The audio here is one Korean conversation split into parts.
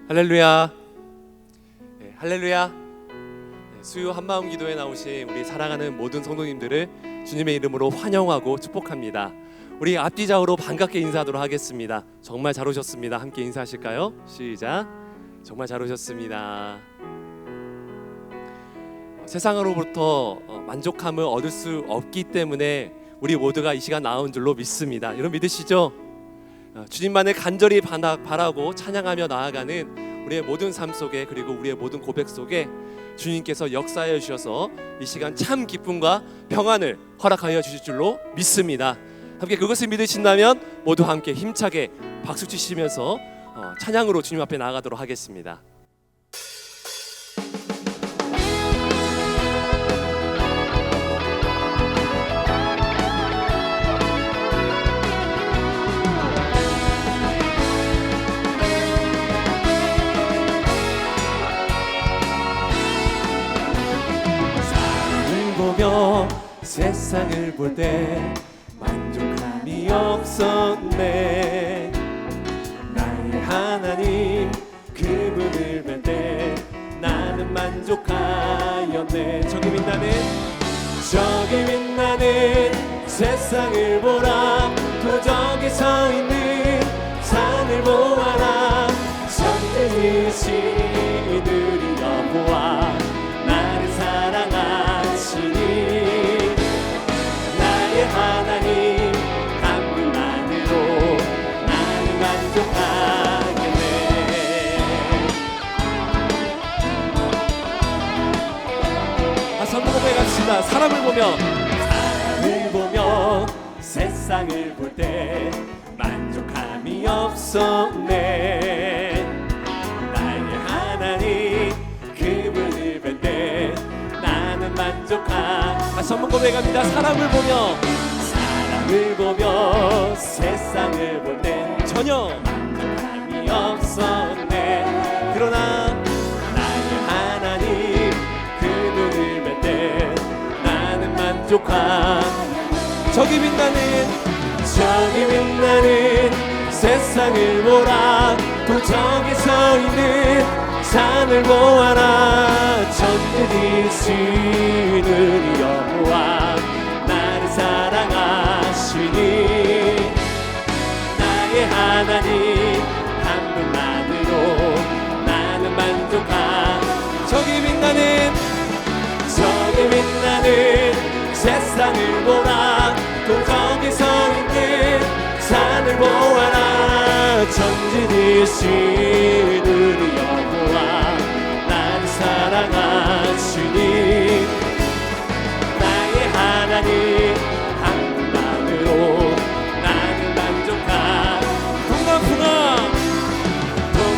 할렐루야. 네, 할렐루야. 네, 수요 한마음 기도에 나오신 우리 사랑하는 모든 성도님들을 주님의 이름으로 환영하고 축복합니다. 우리 앞뒤 좌우로 반갑게 인사하도록 하겠습니다. 정말 잘 오셨습니다. 함께 인사하실까요? 시작. 정말 잘 오셨습니다. 세상으로부터 만족함을 얻을 수 없기 때문에 우리 모두가 이 시간 나온 줄로 믿습니다. 여러분 믿으시죠? 주님만을 간절히 바라고 찬양하며 나아가는 우리의 모든 삶 속에, 그리고 우리의 모든 고백 속에 주님께서 역사하여 주셔서 이 시간 참 기쁨과 평안을 허락하여 주실 줄로 믿습니다. 함께 그것을 믿으신다면 모두 함께 힘차게 박수 치시면서 찬양으로 주님 앞에 나아가도록 하겠습니다. 세상을 볼 때 만족함이 없었네. 나의 하나님 그분을 뵐 때 나는 만족하였네. 저기 빛나는 세상을 보라. 도적에 서 있는 산을 보아라. 전능이시들이 여호와 나를 사랑하시니 하나님 한 분만으로 나는 만족하겠네. 선포 고백합시다. 사람을 보며 세상을 볼 때 만족함이 없었네. 나의 하나님 그분을 뵐 때 나는 선포 고백합니다. 사람을 보며 세상을 볼 때 전혀 만족함이 없었네. 그러나 나의 하나님 그분을 뵐 때 나는 저기 빛나는 세상을 보라. 도적에 서 있는 산을 보아라. 전능이시는 여호와 나를 사랑하시니 나의 하나님 한 분만으로 나는 저기 빛나는 세상을 보라. 도적에 서 있는 산을 보아라. 전능이시는 여호와 나를 사랑하시니 나의 하나님 한 분만으로 나는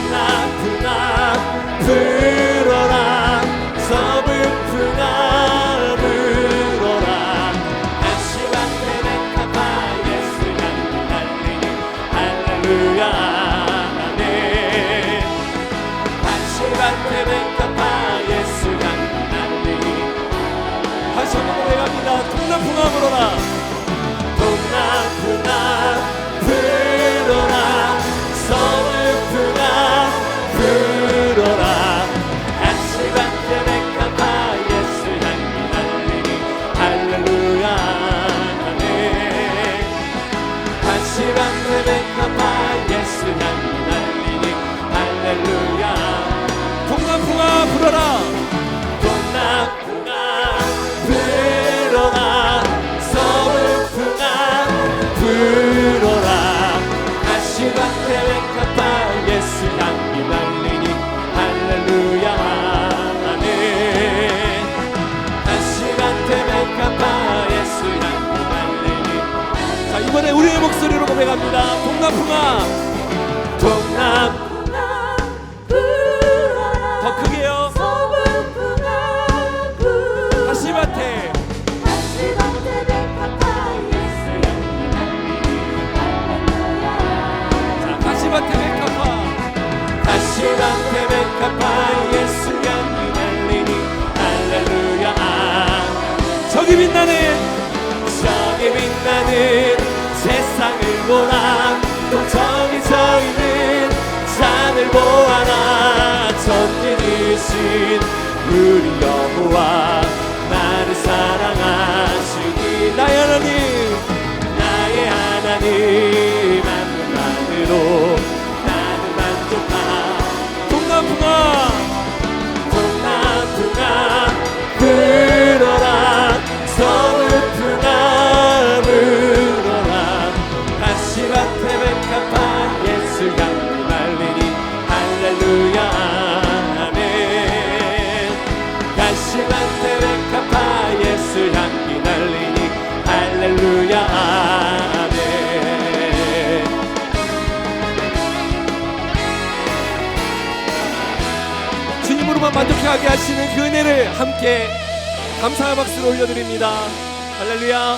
동나풍아 불어라. 서북풍아 불어라. 한시간대 메카파 예수 향기 달리니 할렐루야 아멘. 한시간대 메카파 예수 향기 달리니 다시 한번 고백합니다. 동나풍아 불어라. 동나풍아 불어라. 서북풍아 불어라. 한시간대 메카파 예수 향기 달리니 할렐루야 아멘. 한시간대 메카파 예수 향기 달리니 할렐루야. 동나풍아 불어라. 동나풍아 불어라. 서북풍아 불어라. 한시간대 메카파 예수 향기 달리니 할렐루야 아멘. 한시간대 메카파 예수 향기 달리니. 자, 이번에 우리의 목소리로 고백합니다. 동나풍아 불어라. 더 크게요. 서북풍아 불어라. 다시밭에 메카파 예수 향기 달리니 할렐루야. 자, 다시밭에 메카파 예수 향기 달리니 할렐루야. 저기 빛나는 세상을 보라. 또 저기 서 있는 산을 하늘 보아라 전지이신 우리 여호와 나를 사랑하시니 나의 하나님 만만으로 나는 만족하 동남풍아 불어라 서울풍아 불어라 가시밭에 백합한 예수 향기 날리니 할렐루야 아멘 가시밭에 백합한 예수 향기 날리니 할렐루야 아멘 주님으로만 만족하게 하시는 그 은혜를 함께 감사의 박수를 올려드립니다. 할렐루야.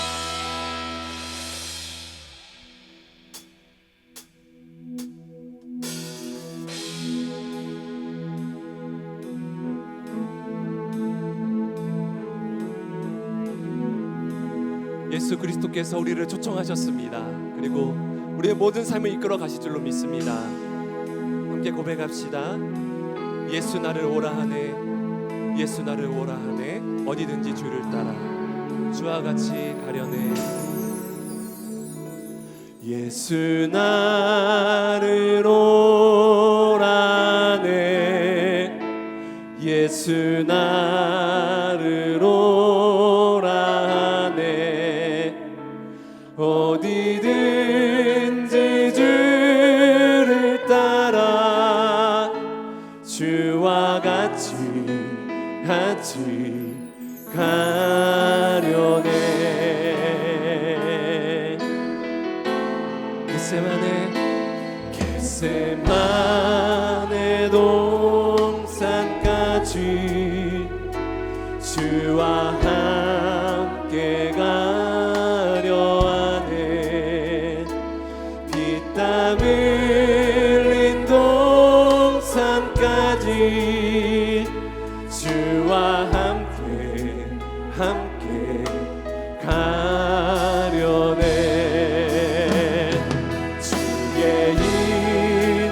예수 그리스도께서 우리를 초청하셨습니다. 그리고 우리의 모든 삶을 이끌어 가실 줄로 믿습니다. 함께 고백합시다. 예수 나를 오라 하네 예수 나를 오라 하네 어디든지 주를 따라 주와 같이 가려네 예수 나를 오라 하네 예수 나를 오라 하네 어디든지 주를 따라 주와 같이 가려네 겟세마네 동산까지 주와 함께 가려하네 피땀 흘린 동산까지 주와 함께 가려네 주의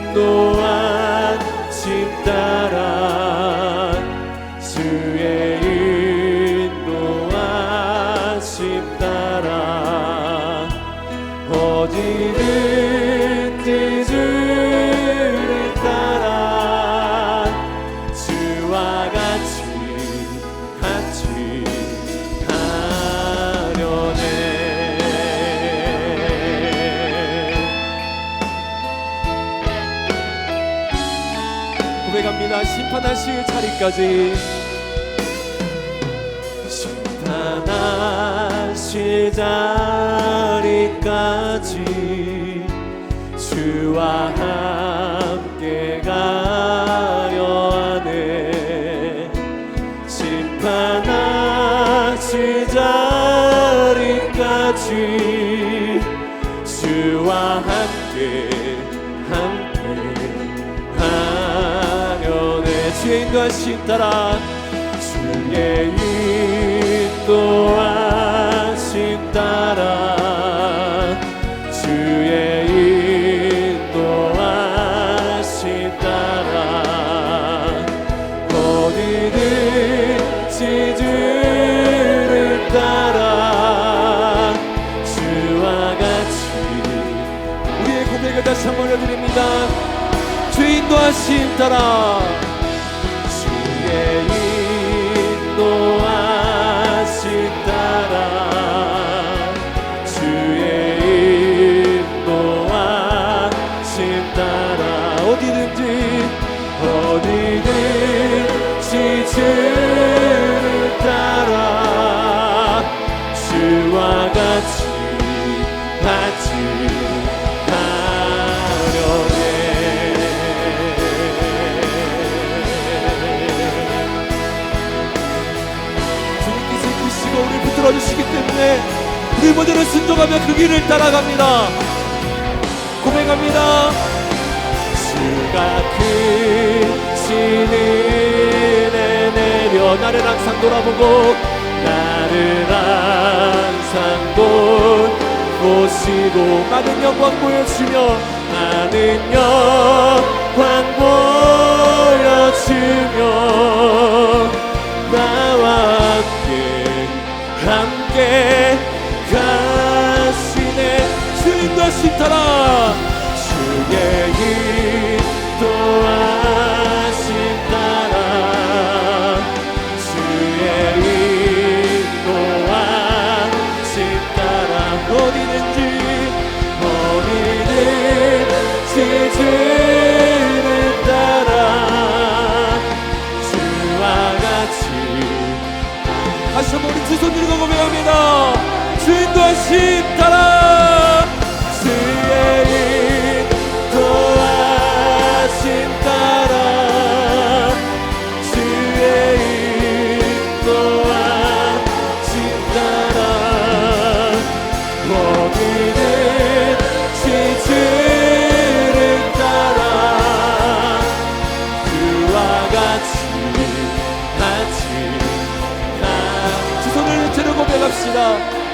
인도하심 따라 주의 인도하심 따라 어디든지 주를 따라 주와 같이 고백합니다. 심판하실 자리까지 심판하실 자리까지 주와 함께 가려하네 심판하실 자리까지 주와 함께 주의 인도하심 따라 주의 인도하심 따라 주의 인도하심 따라 어디든지 주를 따라 주와 같이 우리의 고백을 다시 한번 올려드립니다. 주의 인도하심 따라 주의 인도하심 따라 주의 인도하심 따라 어디든지 주를 따라 주와 같이 우리를 붙들어 주시기 때문에 우리 모두는 순종하며 그 길을 따라갑니다. 고백합니다. 주가 크신 은혜 내려 나를 항상 돌아보고 나를 항상 보시고 많은 영광 보여주며 많은 영광 광 보여주며 나와 함께 가시네. 주님과 신따라 주의 인도하심 따라 주의 인도하심 따라 어디든지 주를 따라 주와 같이 다시 한번 우리 두 손 들고 고백합니다. 주 인도하심 따라 주의 인도하심 따라 주의 인도하심 따라 어디든지 주를 따라 주와 같이 두 손을 들고 고백합시다.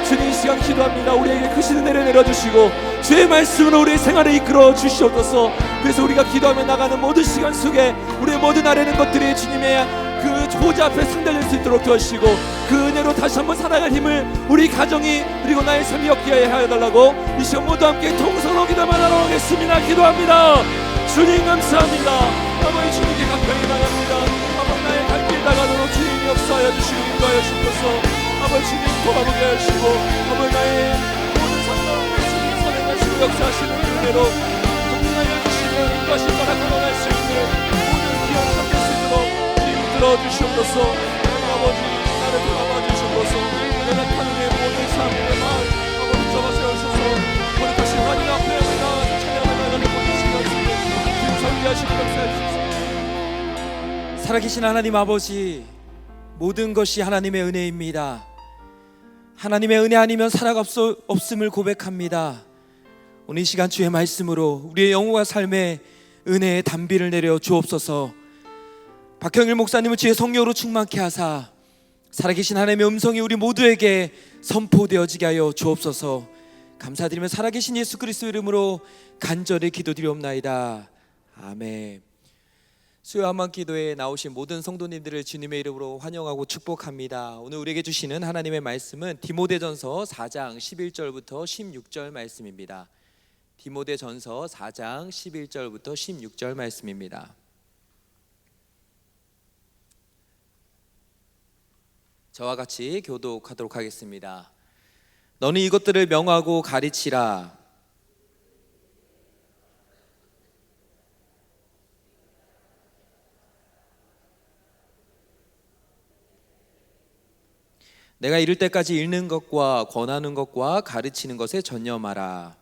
주님 이 시간 기도합니다. 우리에게 크신 은혜를 내려주시고 주의 말씀으로 우리의 생활을 이끌어 주시옵소서. 그래서 우리가 기도하며 나가는 모든 시간 속에 우리의 모든 아뢰는 것들이 주님의 그 보좌 앞에 상달될 수 있도록 도와주시고 그 은혜로 다시 한번 살아갈 힘을 우리 가정이 그리고 나의 삶이 얻게 하여 달라고 이 시간 모두 함께 통성으로 기도만 하러 오겠습니다. 기도합니다. 주님 감사합니다. 아버지 주님께 가까이 나갑니다. 아버지 나의 갈 길 나가도록 주님이 역사하여 주시고 인도하여 주옵소서. 아버지 주님 돌아보게 하시고 아버지 나의 모든 상황을 주님 선행하시고 역사하시는 은혜로 동행하여 주시고 인도하신 바라 걸어갈 수 있는 모든 기억 참될 수 있도록 주님 들어주시옵소서. 아버지 나를 돌아봐 주시옵소서. 내가 타는 내 모든 삶의 말 아버지 잡아 세우셔서 거룩하신 하나님 앞에 나아가서 찬양을 나가는 모든 시간 속에 주님 전개하시고 역사해 주시옵소서. 살아계신 하나님 아버지, 모든 것이 하나님의 은혜입니다. 하나님의 은혜 아니면 살아가 없음을 고백합니다. 오늘 이 시간 주의 말씀으로 우리의 영혼과 삶에 은혜의 단비를 내려 주옵소서. 박형일 목사님을 주의 성령으로 충만케 하사 살아계신 하나님의 음성이 우리 모두에게 선포되어지게 하여 주옵소서. 감사드리며 살아계신 예수 그리스도 이름으로 간절히 기도드리옵나이다. 아멘. 수요 한번 기도에 나오신 모든 성도님들을 주님의 이름으로 환영하고 축복합니다. 오늘 우리에게 주시는 하나님의 말씀은 디모데전서 4장 11절부터 16절 말씀입니다. 디모데전서 4장 11절부터 16절 말씀입니다. 저와 같이 교독하도록 하겠습니다. 너는 이것들을 명하고 가르치라. 내가 이를 때까지 읽는 것과 권하는 것과 가르치는 것에 전념하라.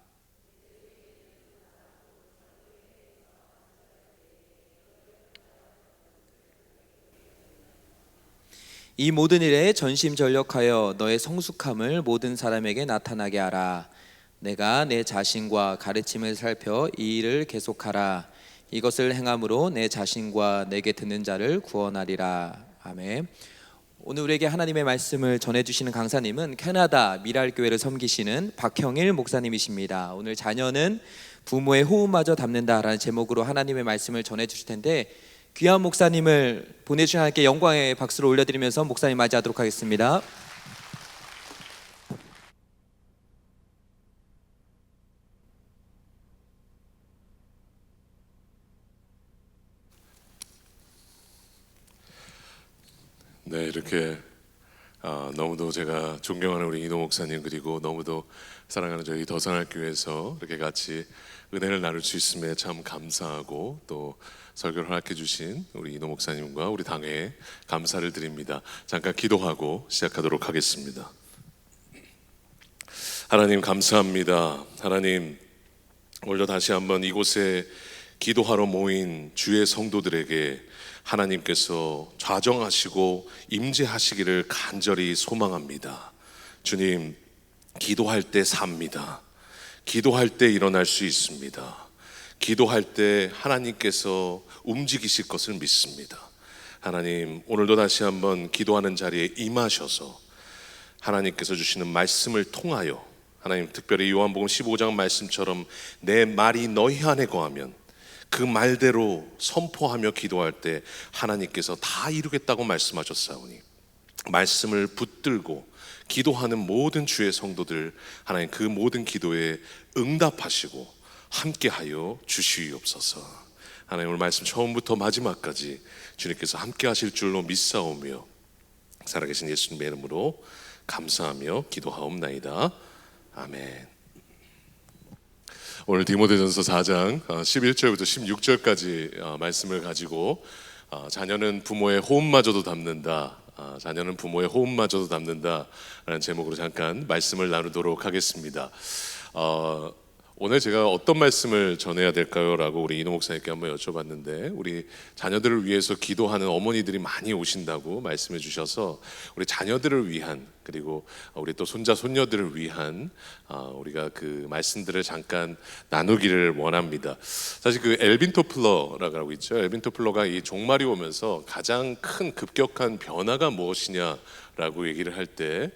이 모든 일에 전심전력하여 너의 성숙함을 모든 사람에게 나타나게 하라. 내가 내 자신과 가르침을 살펴 이 일을 계속하라. 이것을 행함으로 내 자신과 내게 듣는 자를 구원하리라. 아멘. 오늘 우리에게 하나님의 말씀을 전해주시는 강사님은 캐나다 미랄교회를 섬기시는 박형일 목사님이십니다. 오늘 자녀는 부모의 호흡마저 담는다라는 제목으로 하나님의 말씀을 전해주실 텐데 귀한 목사님을 보내주신 하나님께 영광의 박수를 올려드리면서 목사님 맞이하도록 하겠습니다. 네, 이렇게 너무도 제가 존경하는 우리 이노 목사님 그리고 너무도 사랑하는 저희 더산할교회에서 이렇게 같이 은혜를 나눌 수 있음에 참 감사하고 또 설교를 허락해 주신 우리 이노 목사님과 우리 당회에 감사를 드립니다. 잠깐 기도하고 시작하도록 하겠습니다. 하나님 감사합니다. 하나님 오늘도 다시 한번 이곳에 기도하러 모인 주의 성도들에게 하나님께서 좌정하시고 임재하시기를 간절히 소망합니다. 주님, 기도할 때 삽니다. 기도할 때 일어날 수 있습니다. 기도할 때 하나님께서 움직이실 것을 믿습니다. 하나님, 오늘도 다시 한번 기도하는 자리에 임하셔서 하나님께서 주시는 말씀을 통하여 하나님, 특별히 요한복음 15장 말씀처럼 내 말이 너희 안에 거하면 그 말대로 선포하며 기도할 때 하나님께서 다 이루겠다고 말씀하셨사오니 말씀을 붙들고 기도하는 모든 주의 성도들 하나님 그 모든 기도에 응답하시고 함께하여 주시옵소서. 하나님 오늘 말씀 처음부터 마지막까지 주님께서 함께 하실 줄로 믿사오며 살아계신 예수님의 이름으로 감사하며 기도하옵나이다. 아멘. 오늘 디모데전서 4장 11절부터 16절까지 말씀을 가지고 자녀는 부모의 호흡마저도 담는다. 자녀는 부모의 호흡마저도 담는다라는 제목으로 잠깐 말씀을 나누도록 하겠습니다. 오늘 제가 어떤 말씀을 전해야 될까요? 라고 우리 이노 목사님께 한번 여쭤봤는데 우리 자녀들을 위해서 기도하는 어머니들이 많이 오신다고 말씀해 주셔서 우리 자녀들을 위한 그리고 우리 또 손자 손녀들을 위한 우리가 그 말씀들을 잠깐 나누기를 원합니다. 사실 그 엘빈 토플러라고 있죠. 엘빈 토플러가 이 종말이 오면서 가장 큰 급격한 변화가 무엇이냐라고 얘기를 할 때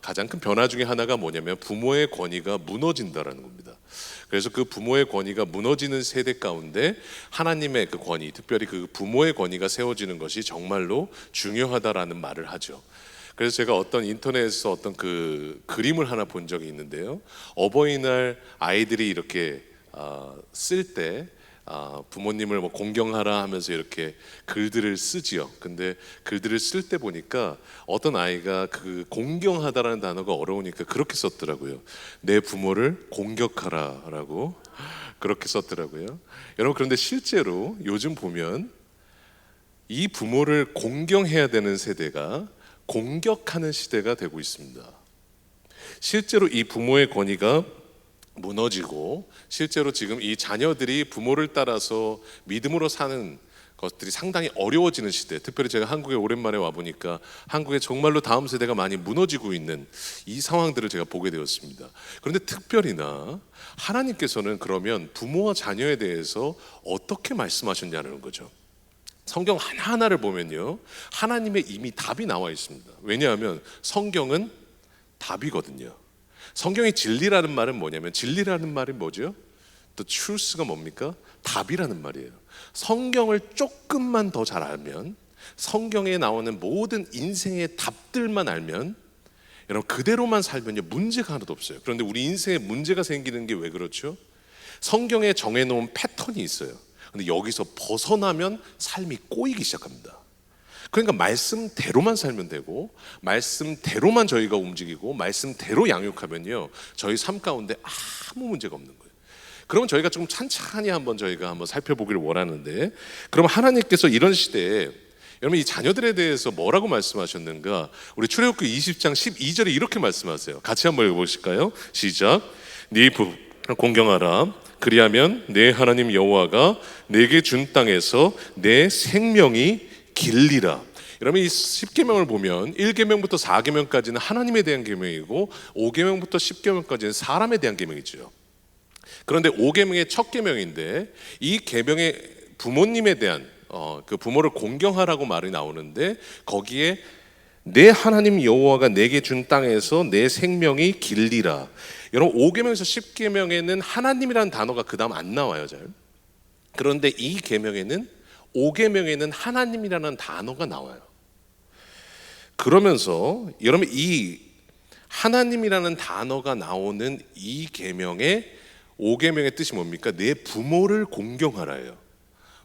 가장 큰 변화 중에 하나가 뭐냐면 부모의 권위가 무너진다라는 겁니다. 그래서 그 부모의 권위가 무너지는 세대 가운데 하나님의 그 권위, 특별히 그 부모의 권위가 세워지는 것이 정말로 중요하다라는 말을 하죠. 그래서 제가 어떤 인터넷에서 어떤 그 그림을 하나 본 적이 있는데요. 어버이날 아이들이 이렇게 쓸 때 부모님을 뭐 공경하라 하면서 이렇게 글들을 쓰지요. 근데 글들을 쓸 때 보니까 어떤 아이가 그 공경하다라는 단어가 어려우니까 그렇게 썼더라고요. 내 부모를 공격하라라고 그렇게 썼더라고요. 여러분 그런데 실제로 요즘 보면 이 부모를 공경해야 되는 세대가 공격하는 시대가 되고 있습니다. 실제로 이 부모의 권위가 무너지고 실제로 지금 이 자녀들이 부모를 따라서 믿음으로 사는 것들이 상당히 어려워지는 시대. 특별히 제가 한국에 오랜만에 와보니까 한국에 정말로 다음 세대가 많이 무너지고 있는 이 상황들을 제가 보게 되었습니다. 그런데 특별히나 하나님께서는 그러면 부모와 자녀에 대해서 어떻게 말씀하셨냐는 거죠. 성경 하나하나를 보면요 하나님의 이미 답이 나와 있습니다. 왜냐하면 성경은 답이거든요. 성경의 진리라는 말은 뭐냐면 진리라는 말이 뭐죠? The truth가 뭡니까? 답이라는 말이에요. 성경을 조금만 더 잘 알면 성경에 나오는 모든 인생의 답들만 알면 여러분 그대로만 살면요 문제가 하나도 없어요. 그런데 우리 인생에 문제가 생기는 게 왜 그렇죠? 성경에 정해놓은 패턴이 있어요. 근데 여기서 벗어나면 삶이 꼬이기 시작합니다. 그러니까 말씀대로만 살면 되고 말씀대로만 저희가 움직이고 말씀대로 양육하면요 저희 삶 가운데 아무 문제가 없는 거예요. 그러면 저희가 좀 찬찬히 저희가 한번 살펴보기를 원하는데 그럼 하나님께서 이런 시대에 여러분 이 자녀들에 대해서 뭐라고 말씀하셨는가? 우리 출애굽기 20장 12절에 이렇게 말씀하세요. 같이 한번 읽어보실까요? 시작. 네 부모를 공경하라. 그리하면 내 하나님 여호와가 내게 준 땅에서 내 생명이 길리라. 여러분 이 10계명을 보면 1계명부터 4계명까지는 하나님에 대한 계명이고 5계명부터 10계명까지는 사람에 대한 계명이죠. 그런데 5계명의 첫 계명인데 이 계명의 부모님에 대한 그 부모를 공경하라고 말이 나오는데 거기에 내 하나님 여호와가 내게 준 땅에서 내 생명이 길리라. 여러분 5계명에서 10계명에는 하나님이라는 단어가 그 다음 안 나와요 잘. 그런데 이 계명에는 5계명에는 하나님이라는 단어가 나와요. 그러면서 여러분 이 하나님이라는 단어가 나오는 이 계명의 5계명의 뜻이 뭡니까? 내 부모를 공경하라예요.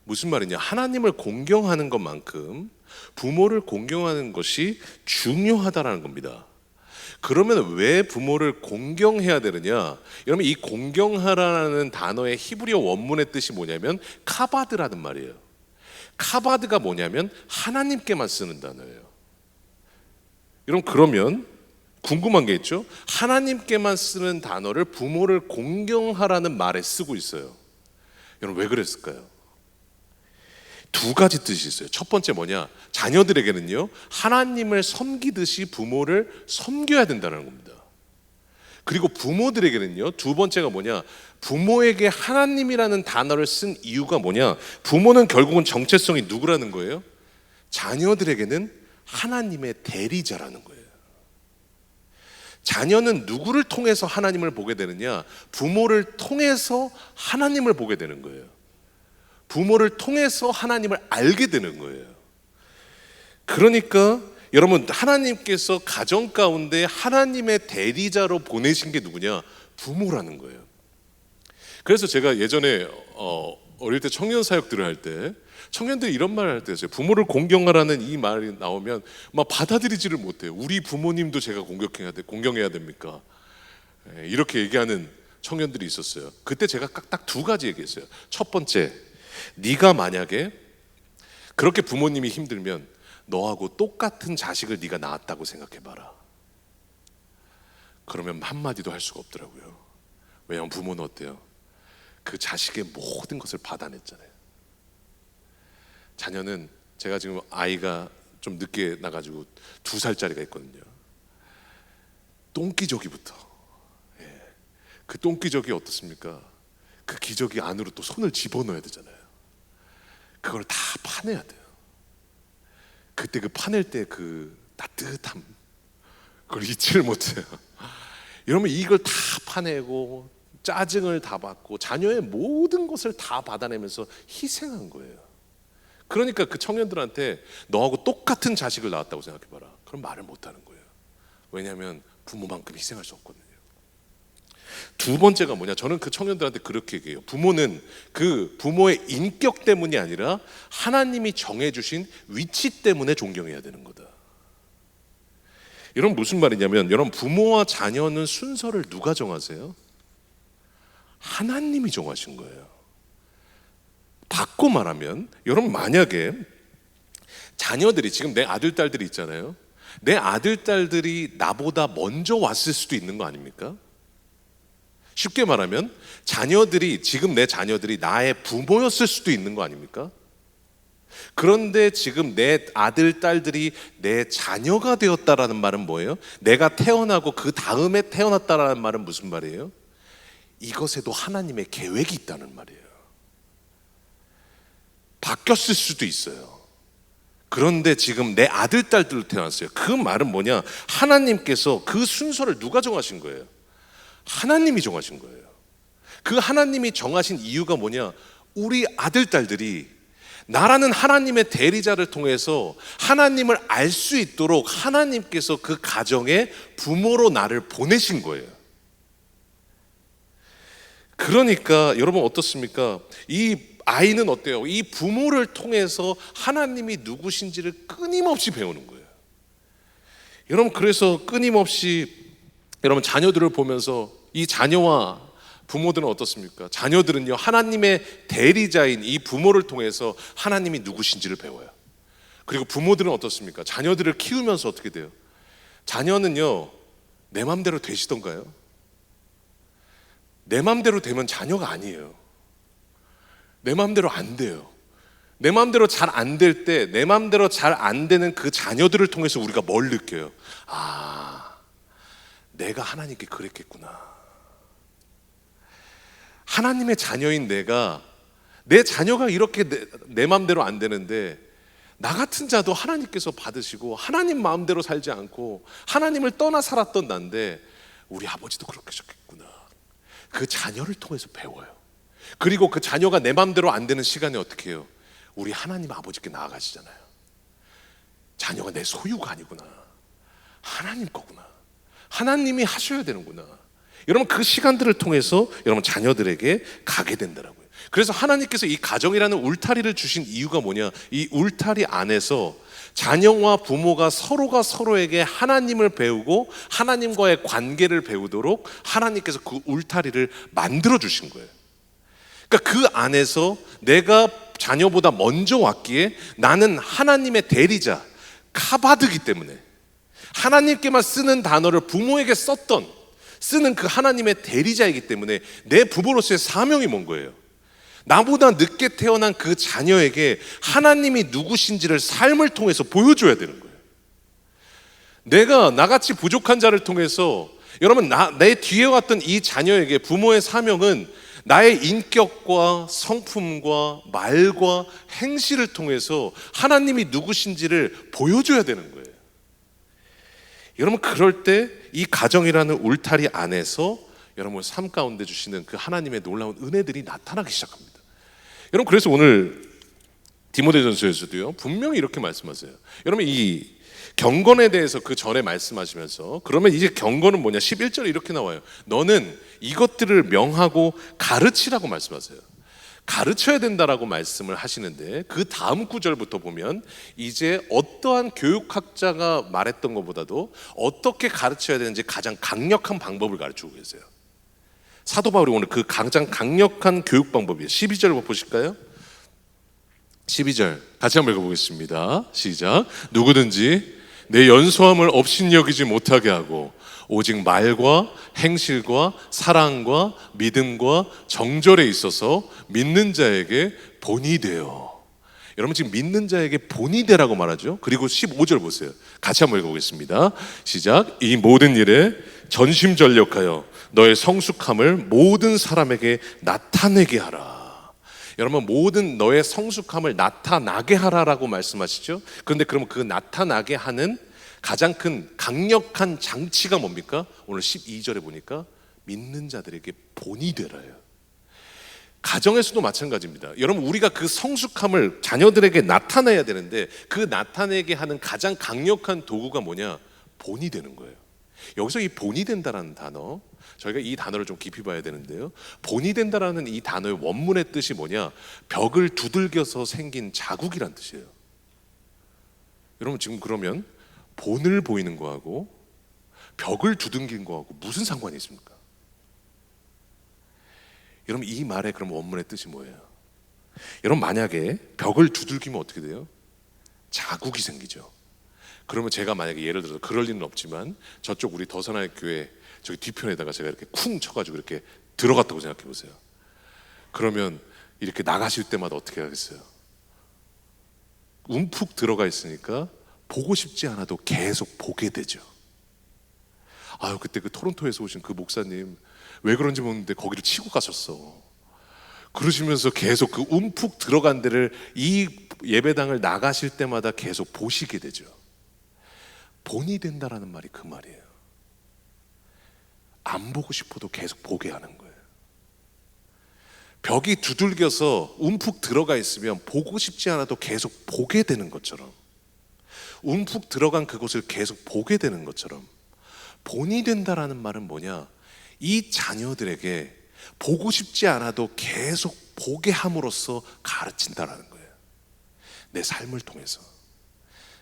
무슨 말이냐? 하나님을 공경하는 것만큼 부모를 공경하는 것이 중요하다라는 겁니다. 그러면 왜 부모를 공경해야 되느냐? 여러분 이 공경하라는 단어의 히브리어 원문의 뜻이 뭐냐면 카바드라는 말이에요. 카바드가 뭐냐면 하나님께만 쓰는 단어예요. 여러분 그러면 궁금한 게 있죠. 하나님께만 쓰는 단어를 부모를 공경하라는 말에 쓰고 있어요. 여러분 왜 그랬을까요? 두 가지 뜻이 있어요. 첫 번째 뭐냐? 자녀들에게는요 하나님을 섬기듯이 부모를 섬겨야 된다는 겁니다. 그리고 부모들에게는요 두 번째가 뭐냐? 부모에게 하나님이라는 단어를 쓴 이유가 뭐냐? 부모는 결국은 정체성이 누구라는 거예요? 자녀들에게는 하나님의 대리자라는 거예요. 자녀는 누구를 통해서 하나님을 보게 되느냐? 부모를 통해서 하나님을 보게 되는 거예요. 부모를 통해서 하나님을 알게 되는 거예요. 그러니까 여러분, 하나님께서 가정 가운데 하나님의 대리자로 보내신 게 누구냐? 부모라는 거예요. 그래서 제가 예전에 어릴 때 청년 사역들을 할 때 청년들이 이런 말을 할 때 있어요. 부모를 공경하라는 이 말이 나오면 막 받아들이지를 못해요. 우리 부모님도 제가 공경해야 됩니까? 이렇게 얘기하는 청년들이 있었어요. 그때 제가 딱 두 가지 얘기했어요. 첫 번째, 네가 만약에 그렇게 부모님이 힘들면 너하고 똑같은 자식을 네가 낳았다고 생각해봐라. 그러면 한마디도 할 수가 없더라고요. 왜냐하면 부모는 어때요? 그 자식의 모든 것을 받아냈잖아요. 자녀는, 제가 지금 아이가 좀 늦게 나가지고 2살짜리가 있거든요. 똥기저귀부터, 그 똥기저귀 어떻습니까? 그 기저귀 안으로 또 손을 집어넣어야 되잖아요. 그걸 다 파내야 돼요. 그때 그 파낼 때 그 따뜻함, 그걸 잊지를 못해요. 여러분, 이걸 다 파내고 짜증을 다 받고 자녀의 모든 것을 다 받아내면서 희생한 거예요. 그러니까 그 청년들한테 너하고 똑같은 자식을 낳았다고 생각해봐라. 그럼 말을 못하는 거예요. 왜냐하면 부모만큼 희생할 수 없거든요. 두 번째가 뭐냐? 저는 그 청년들한테 그렇게 얘기해요. 부모는 그 부모의 인격 때문이 아니라 하나님이 정해주신 위치 때문에 존경해야 되는 거다. 이런 무슨 말이냐면, 여러분, 부모와 자녀는 순서를 누가 정하세요? 하나님이 정하신 거예요. 바꿔 말하면, 여러분, 만약에 자녀들이, 지금 내 아들 딸들이 있잖아요. 내 아들 딸들이 나보다 먼저 왔을 수도 있는 거 아닙니까? 쉽게 말하면 자녀들이, 지금 내 자녀들이 나의 부모였을 수도 있는 거 아닙니까? 그런데 지금 내 아들 딸들이 내 자녀가 되었다라는 말은 뭐예요? 내가 태어나고 그 다음에 태어났다라는 말은 무슨 말이에요? 이것에도 하나님의 계획이 있다는 말이에요. 바뀌었을 수도 있어요. 그런데 지금 내 아들 딸들로 태어났어요. 그 말은 뭐냐? 하나님께서 그 순서를 누가 정하신 거예요? 하나님이 정하신 거예요. 그 하나님이 정하신 이유가 뭐냐? 우리 아들 딸들이 나라는 하나님의 대리자를 통해서 하나님을 알 수 있도록 하나님께서 그 가정에 부모로 나를 보내신 거예요. 그러니까 여러분 어떻습니까? 이 아이는 어때요? 이 부모를 통해서 하나님이 누구신지를 끊임없이 배우는 거예요. 여러분, 그래서 끊임없이 여러분 자녀들을 보면서, 이 자녀와 부모들은 어떻습니까? 자녀들은요, 하나님의 대리자인 이 부모를 통해서 하나님이 누구신지를 배워요. 그리고 부모들은 어떻습니까? 자녀들을 키우면서 어떻게 돼요? 자녀는요, 내 맘대로 되시던가요? 내 맘대로 되면 자녀가 아니에요. 내 맘대로 안 돼요. 내 맘대로 잘 안 될 때, 내 맘대로 잘 안 되는 그 자녀들을 통해서 우리가 뭘 느껴요? 아, 내가 하나님께 그랬겠구나. 하나님의 자녀인 내가, 내 자녀가 이렇게 내 맘대로 안 되는데 나 같은 자도 하나님께서 받으시고 하나님 마음대로 살지 않고 하나님을 떠나 살았던 난데 우리 아버지도 그렇게 하셨겠구나. 그 자녀를 통해서 배워요. 그리고 그 자녀가 내 맘대로 안 되는 시간에 어떻게 해요? 우리 하나님 아버지께 나아가시잖아요. 자녀가 내 소유가 아니구나. 하나님 거구나. 하나님이 하셔야 되는구나. 여러분, 그 시간들을 통해서 여러분 자녀들에게 가게 된다라고요. 그래서 하나님께서 이 가정이라는 울타리를 주신 이유가 뭐냐? 이 울타리 안에서 자녀와 부모가 서로가 서로에게 하나님을 배우고 하나님과의 관계를 배우도록 하나님께서 그 울타리를 만들어 주신 거예요. 그러니까 그 안에서 내가 자녀보다 먼저 왔기에 나는 하나님의 대리자, 카바드기 때문에 하나님께만 쓰는 단어를 부모에게 쓰는 그 하나님의 대리자이기 때문에 내 부모로서의 사명이 뭔 거예요? 나보다 늦게 태어난 그 자녀에게 하나님이 누구신지를 삶을 통해서 보여줘야 되는 거예요. 내가 나같이 부족한 자를 통해서, 여러분, 내 뒤에 왔던 이 자녀에게 부모의 사명은 나의 인격과 성품과 말과 행실을 통해서 하나님이 누구신지를 보여줘야 되는 거예요. 여러분, 그럴 때 이 가정이라는 울타리 안에서 여러분 삶 가운데 주시는 그 하나님의 놀라운 은혜들이 나타나기 시작합니다. 여러분 그래서 오늘 디모데전서에서도요 분명히 이렇게 말씀하세요. 여러분 이 경건에 대해서 그 전에 말씀하시면서 그러면 이제 경건은 뭐냐 11절에 이렇게 나와요. 너는 이것들을 명하고 가르치라고 말씀하세요. 가르쳐야 된다라고 말씀을 하시는데 그 다음 구절부터 보면 이제 어떠한 교육학자가 말했던 것보다도 어떻게 가르쳐야 되는지 가장 강력한 방법을 가르치고 계세요. 사도 바울이 오늘 그 가장 강력한 교육 방법이에요. 12절 보실까요? 12절 같이 한번 읽어보겠습니다. 시작. 누구든지 내 연소함을 업신여기지 못하게 하고 오직 말과 행실과 사랑과 믿음과 정절에 있어서 믿는 자에게 본이 되어. 여러분 지금 믿는 자에게 본이 되라고 말하죠. 그리고 15절 보세요. 같이 한번 읽어보겠습니다. 시작. 이 모든 일에 전심전력하여 너의 성숙함을 모든 사람에게 나타내게 하라. 여러분 모든 너의 성숙함을 나타나게 하라라고 말씀하시죠. 그런데 그러면 그 나타나게 하는 가장 큰 강력한 장치가 뭡니까? 오늘 12절에 보니까 믿는 자들에게 본이 되라요. 가정에서도 마찬가지입니다. 여러분 우리가 그 성숙함을 자녀들에게 나타내야 되는데 그 나타내게 하는 가장 강력한 도구가 뭐냐? 본이 되는 거예요. 여기서 이 본이 된다라는 단어, 저희가 이 단어를 좀 깊이 봐야 되는데요. 본이 된다라는 이 단어의 원문의 뜻이 뭐냐? 벽을 두들겨서 생긴 자국이란 뜻이에요. 여러분 지금 그러면 본을 보이는 거하고 벽을 두들긴 거하고 무슨 상관이 있습니까? 여러분 이 말의 그럼 원문의 뜻이 뭐예요? 여러분 만약에 벽을 두들기면 어떻게 돼요? 자국이 생기죠. 그러면 제가 만약에 예를 들어서 그럴 리는 없지만 저쪽 우리 더사나의 교회 저기 뒤편에다가 제가 이렇게 쿵 쳐가지고 이렇게 들어갔다고 생각해 보세요. 그러면 이렇게 나가실 때마다 어떻게 하겠어요? 움푹 들어가 있으니까 보고 싶지 않아도 계속 보게 되죠. 아유 그때 그 토론토에서 오신 그 목사님 왜 그런지 모르는데 거기를 치고 가셨어. 그러시면서 계속 그 움푹 들어간 데를 이 예배당을 나가실 때마다 계속 보시게 되죠. 본이 된다라는 말이 그 말이에요. 안 보고 싶어도 계속 보게 하는 거예요. 벽이 두들겨서 움푹 들어가 있으면 보고 싶지 않아도 계속 보게 되는 것처럼 움푹 들어간 그곳을 계속 보게 되는 것처럼 본이 된다라는 말은 뭐냐? 이 자녀들에게 보고 싶지 않아도 계속 보게 함으로써 가르친다라는 거예요. 내 삶을 통해서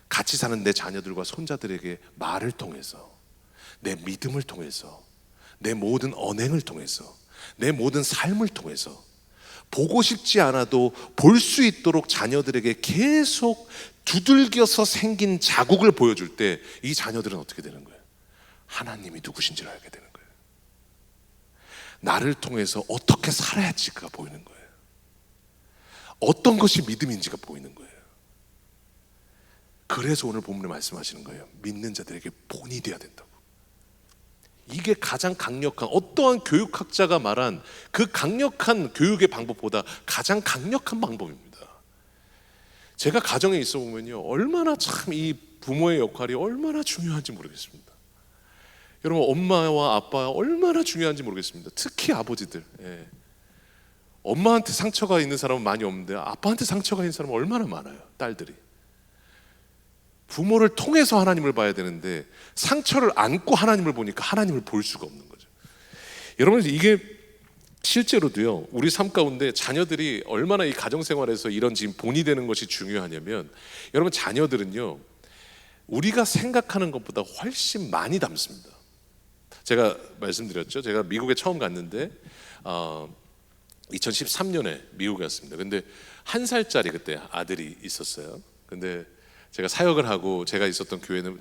같이 사는 내 자녀들과 손자들에게 말을 통해서 내 믿음을 통해서 내 모든 언행을 통해서 내 모든 삶을 통해서 보고 싶지 않아도 볼 수 있도록 자녀들에게 계속 두들겨서 생긴 자국을 보여줄 때 이 자녀들은 어떻게 되는 거예요? 하나님이 누구신지를 알게 되는 거예요. 나를 통해서 어떻게 살아야지가 보이는 거예요. 어떤 것이 믿음인지가 보이는 거예요. 그래서 오늘 본문에 말씀하시는 거예요. 믿는 자들에게 본이 되어야 된다고. 이게 가장 강력한 어떠한 교육학자가 말한 그 강력한 교육의 방법보다 가장 강력한 방법입니다. 제가 가정에 있어 보면요 얼마나 참 이 부모의 역할이 얼마나 중요한지 모르겠습니다. 여러분 엄마와 아빠가 얼마나 중요한지 모르겠습니다. 특히 아버지들. 예. 엄마한테 상처가 있는 사람은 많이 없는데 아빠한테 상처가 있는 사람은 얼마나 많아요. 딸들이. 부모를 통해서 하나님을 봐야 되는데 상처를 안고 하나님을 보니까 하나님을 볼 수가 없는 거죠. 여러분 이게 실제로도요 우리 삶 가운데 자녀들이 얼마나 이 가정생활에서 이런 지금 본이 되는 것이 중요하냐면 여러분 자녀들은요 우리가 생각하는 것보다 훨씬 많이 담습니다. 제가 말씀드렸죠. 제가 미국에 처음 갔는데 2013년에 미국에 왔습니다. 근데 1살짜리 그때 아들이 있었어요. 근데 제가 사역을 하고 제가 있었던 교회는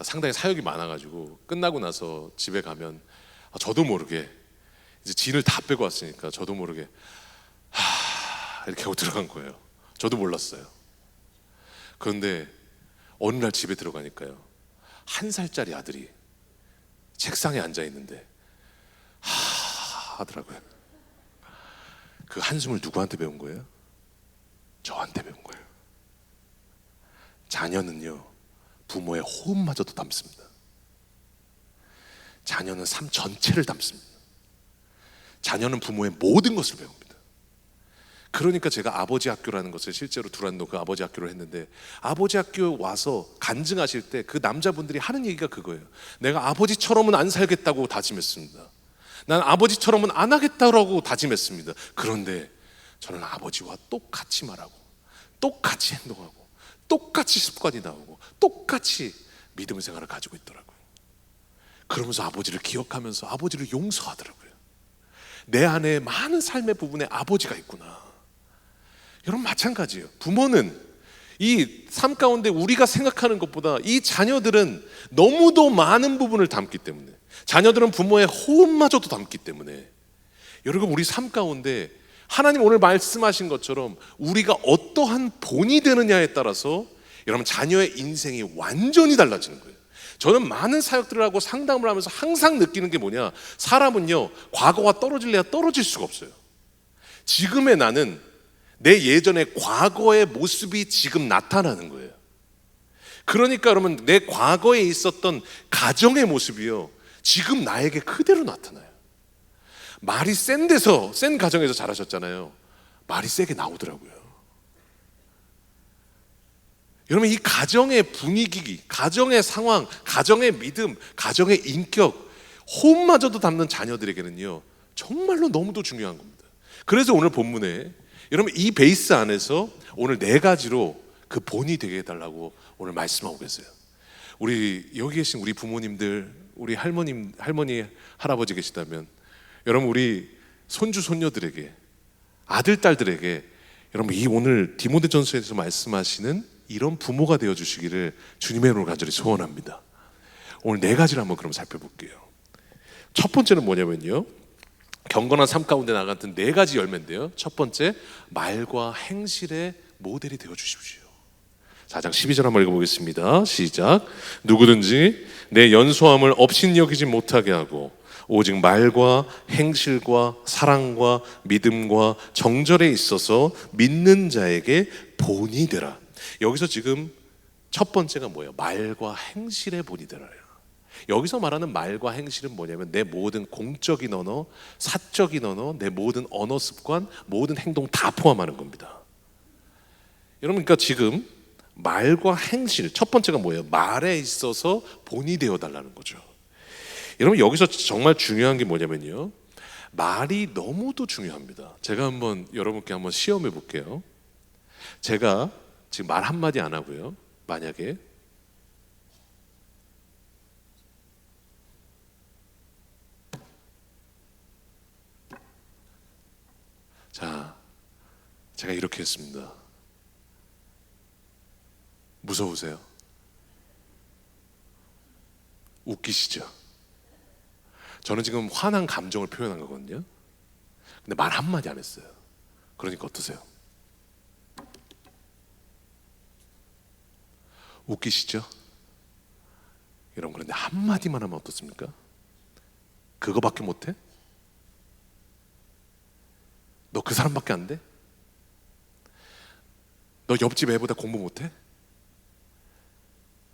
상당히 사역이 많아가지고 끝나고 나서 집에 가면 저도 모르게 이제 진을 다 빼고 왔으니까 저도 모르게 이렇게 하고 들어간 거예요. 저도 몰랐어요. 그런데 어느 날 집에 들어가니까요 1살짜리 아들이 책상에 앉아 있는데 하더라고요. 그 한숨을 누구한테 배운 거예요? 저한테 배운 거예요. 자녀는요 부모의 호흡마저도 담습니다. 자녀는 삶 전체를 담습니다. 자녀는 부모의 모든 것을 배웁니다. 그러니까 제가 아버지 학교라는 것을 실제로 두란노 그 아버지 학교를 했는데, 아버지 학교 와서 간증하실 때 그 남자분들이 하는 얘기가 그거예요. 내가 아버지처럼은 안 살겠다고 다짐했습니다. 난 아버지처럼은 안 하겠다고 다짐했습니다. 그런데 저는 아버지와 똑같이 말하고 똑같이 행동하고 똑같이 습관이 나오고 똑같이 믿음 생활을 가지고 있더라고요. 그러면서 아버지를 기억하면서 아버지를 용서하더라고요. 내 안에 많은 삶의 부분에 아버지가 있구나. 여러분 마찬가지예요. 부모는 이 삶 가운데 우리가 생각하는 것보다 이 자녀들은 너무도 많은 부분을 담기 때문에, 자녀들은 부모의 호흡마저도 담기 때문에, 여러분 우리 삶 가운데 하나님 오늘 말씀하신 것처럼 우리가 어떠한 본이 되느냐에 따라서 여러분 자녀의 인생이 완전히 달라지는 거예요. 저는 많은 사역들을 하고 상담을 하면서 항상 느끼는 게 뭐냐, 사람은요 과거와 떨어질래야 떨어질 수가 없어요. 지금의 나는 내 예전의 과거의 모습이 지금 나타나는 거예요. 그러니까 여러분 내 과거에 있었던 가정의 모습이요 지금 나에게 그대로 나타나요. 말이 센 데서, 센 가정에서 자라셨잖아요. 말이 세게 나오더라고요. 여러분 이 가정의 분위기, 가정의 상황, 가정의 믿음, 가정의 인격, 호흡마저도 담는 자녀들에게는요 정말로 너무도 중요한 겁니다. 그래서 오늘 본문에 여러분 이 베이스 안에서 오늘 4가지로 그 본이 되게 해달라고 오늘 말씀하고 계세요. 우리 여기 계신 우리 부모님들, 우리 할머니, 할아버지 계시다면 여러분 우리 손주, 손녀들에게, 아들, 딸들에게 여러분 이 오늘 디모데전서에서 말씀하시는 이런 부모가 되어 주시기를 주님의 이름으로 간절히 소원합니다. 오늘 4가지를 한번 그럼 살펴볼게요. 첫 번째는 뭐냐면요, 경건한 삶 가운데 나갔던 4가지 열매인데요, 첫 번째, 말과 행실의 모델이 되어 주십시오. 4장 12절 한번 읽어보겠습니다. 시작. 누구든지 내 연소함을 업신여기지 못하게 하고 오직 말과 행실과 사랑과 믿음과 정절에 있어서 믿는 자에게 본이 되라. 여기서 지금 첫 번째가 뭐예요? 말과 행실의 본이 되라요. 여기서 말하는 말과 행실은 뭐냐면 내 모든 공적인 언어, 사적인 언어, 내 모든 언어 습관, 모든 행동 다 포함하는 겁니다. 여러분 그러니까 지금 말과 행실, 첫 번째가 뭐예요? 말에 있어서 본이 되어 달라는 거죠. 여러분 여기서 정말 중요한 게 뭐냐면요, 말이 너무도 중요합니다. 제가 한번 여러분께 한번 시험해 볼게요. 제가 지금 말 한마디 안 하고요, 만약에 자, 제가 이렇게 했습니다. 무서우세요? 웃기시죠? 저는 지금 화난 감정을 표현한 거거든요. 근데 말 한마디 안 했어요. 그러니까 어떠세요? 웃기시죠? 여러분 그런데 한마디만 하면 어떻습니까? 그거밖에 못해? 너 그 사람밖에 안 돼? 너 옆집 애보다 공부 못해?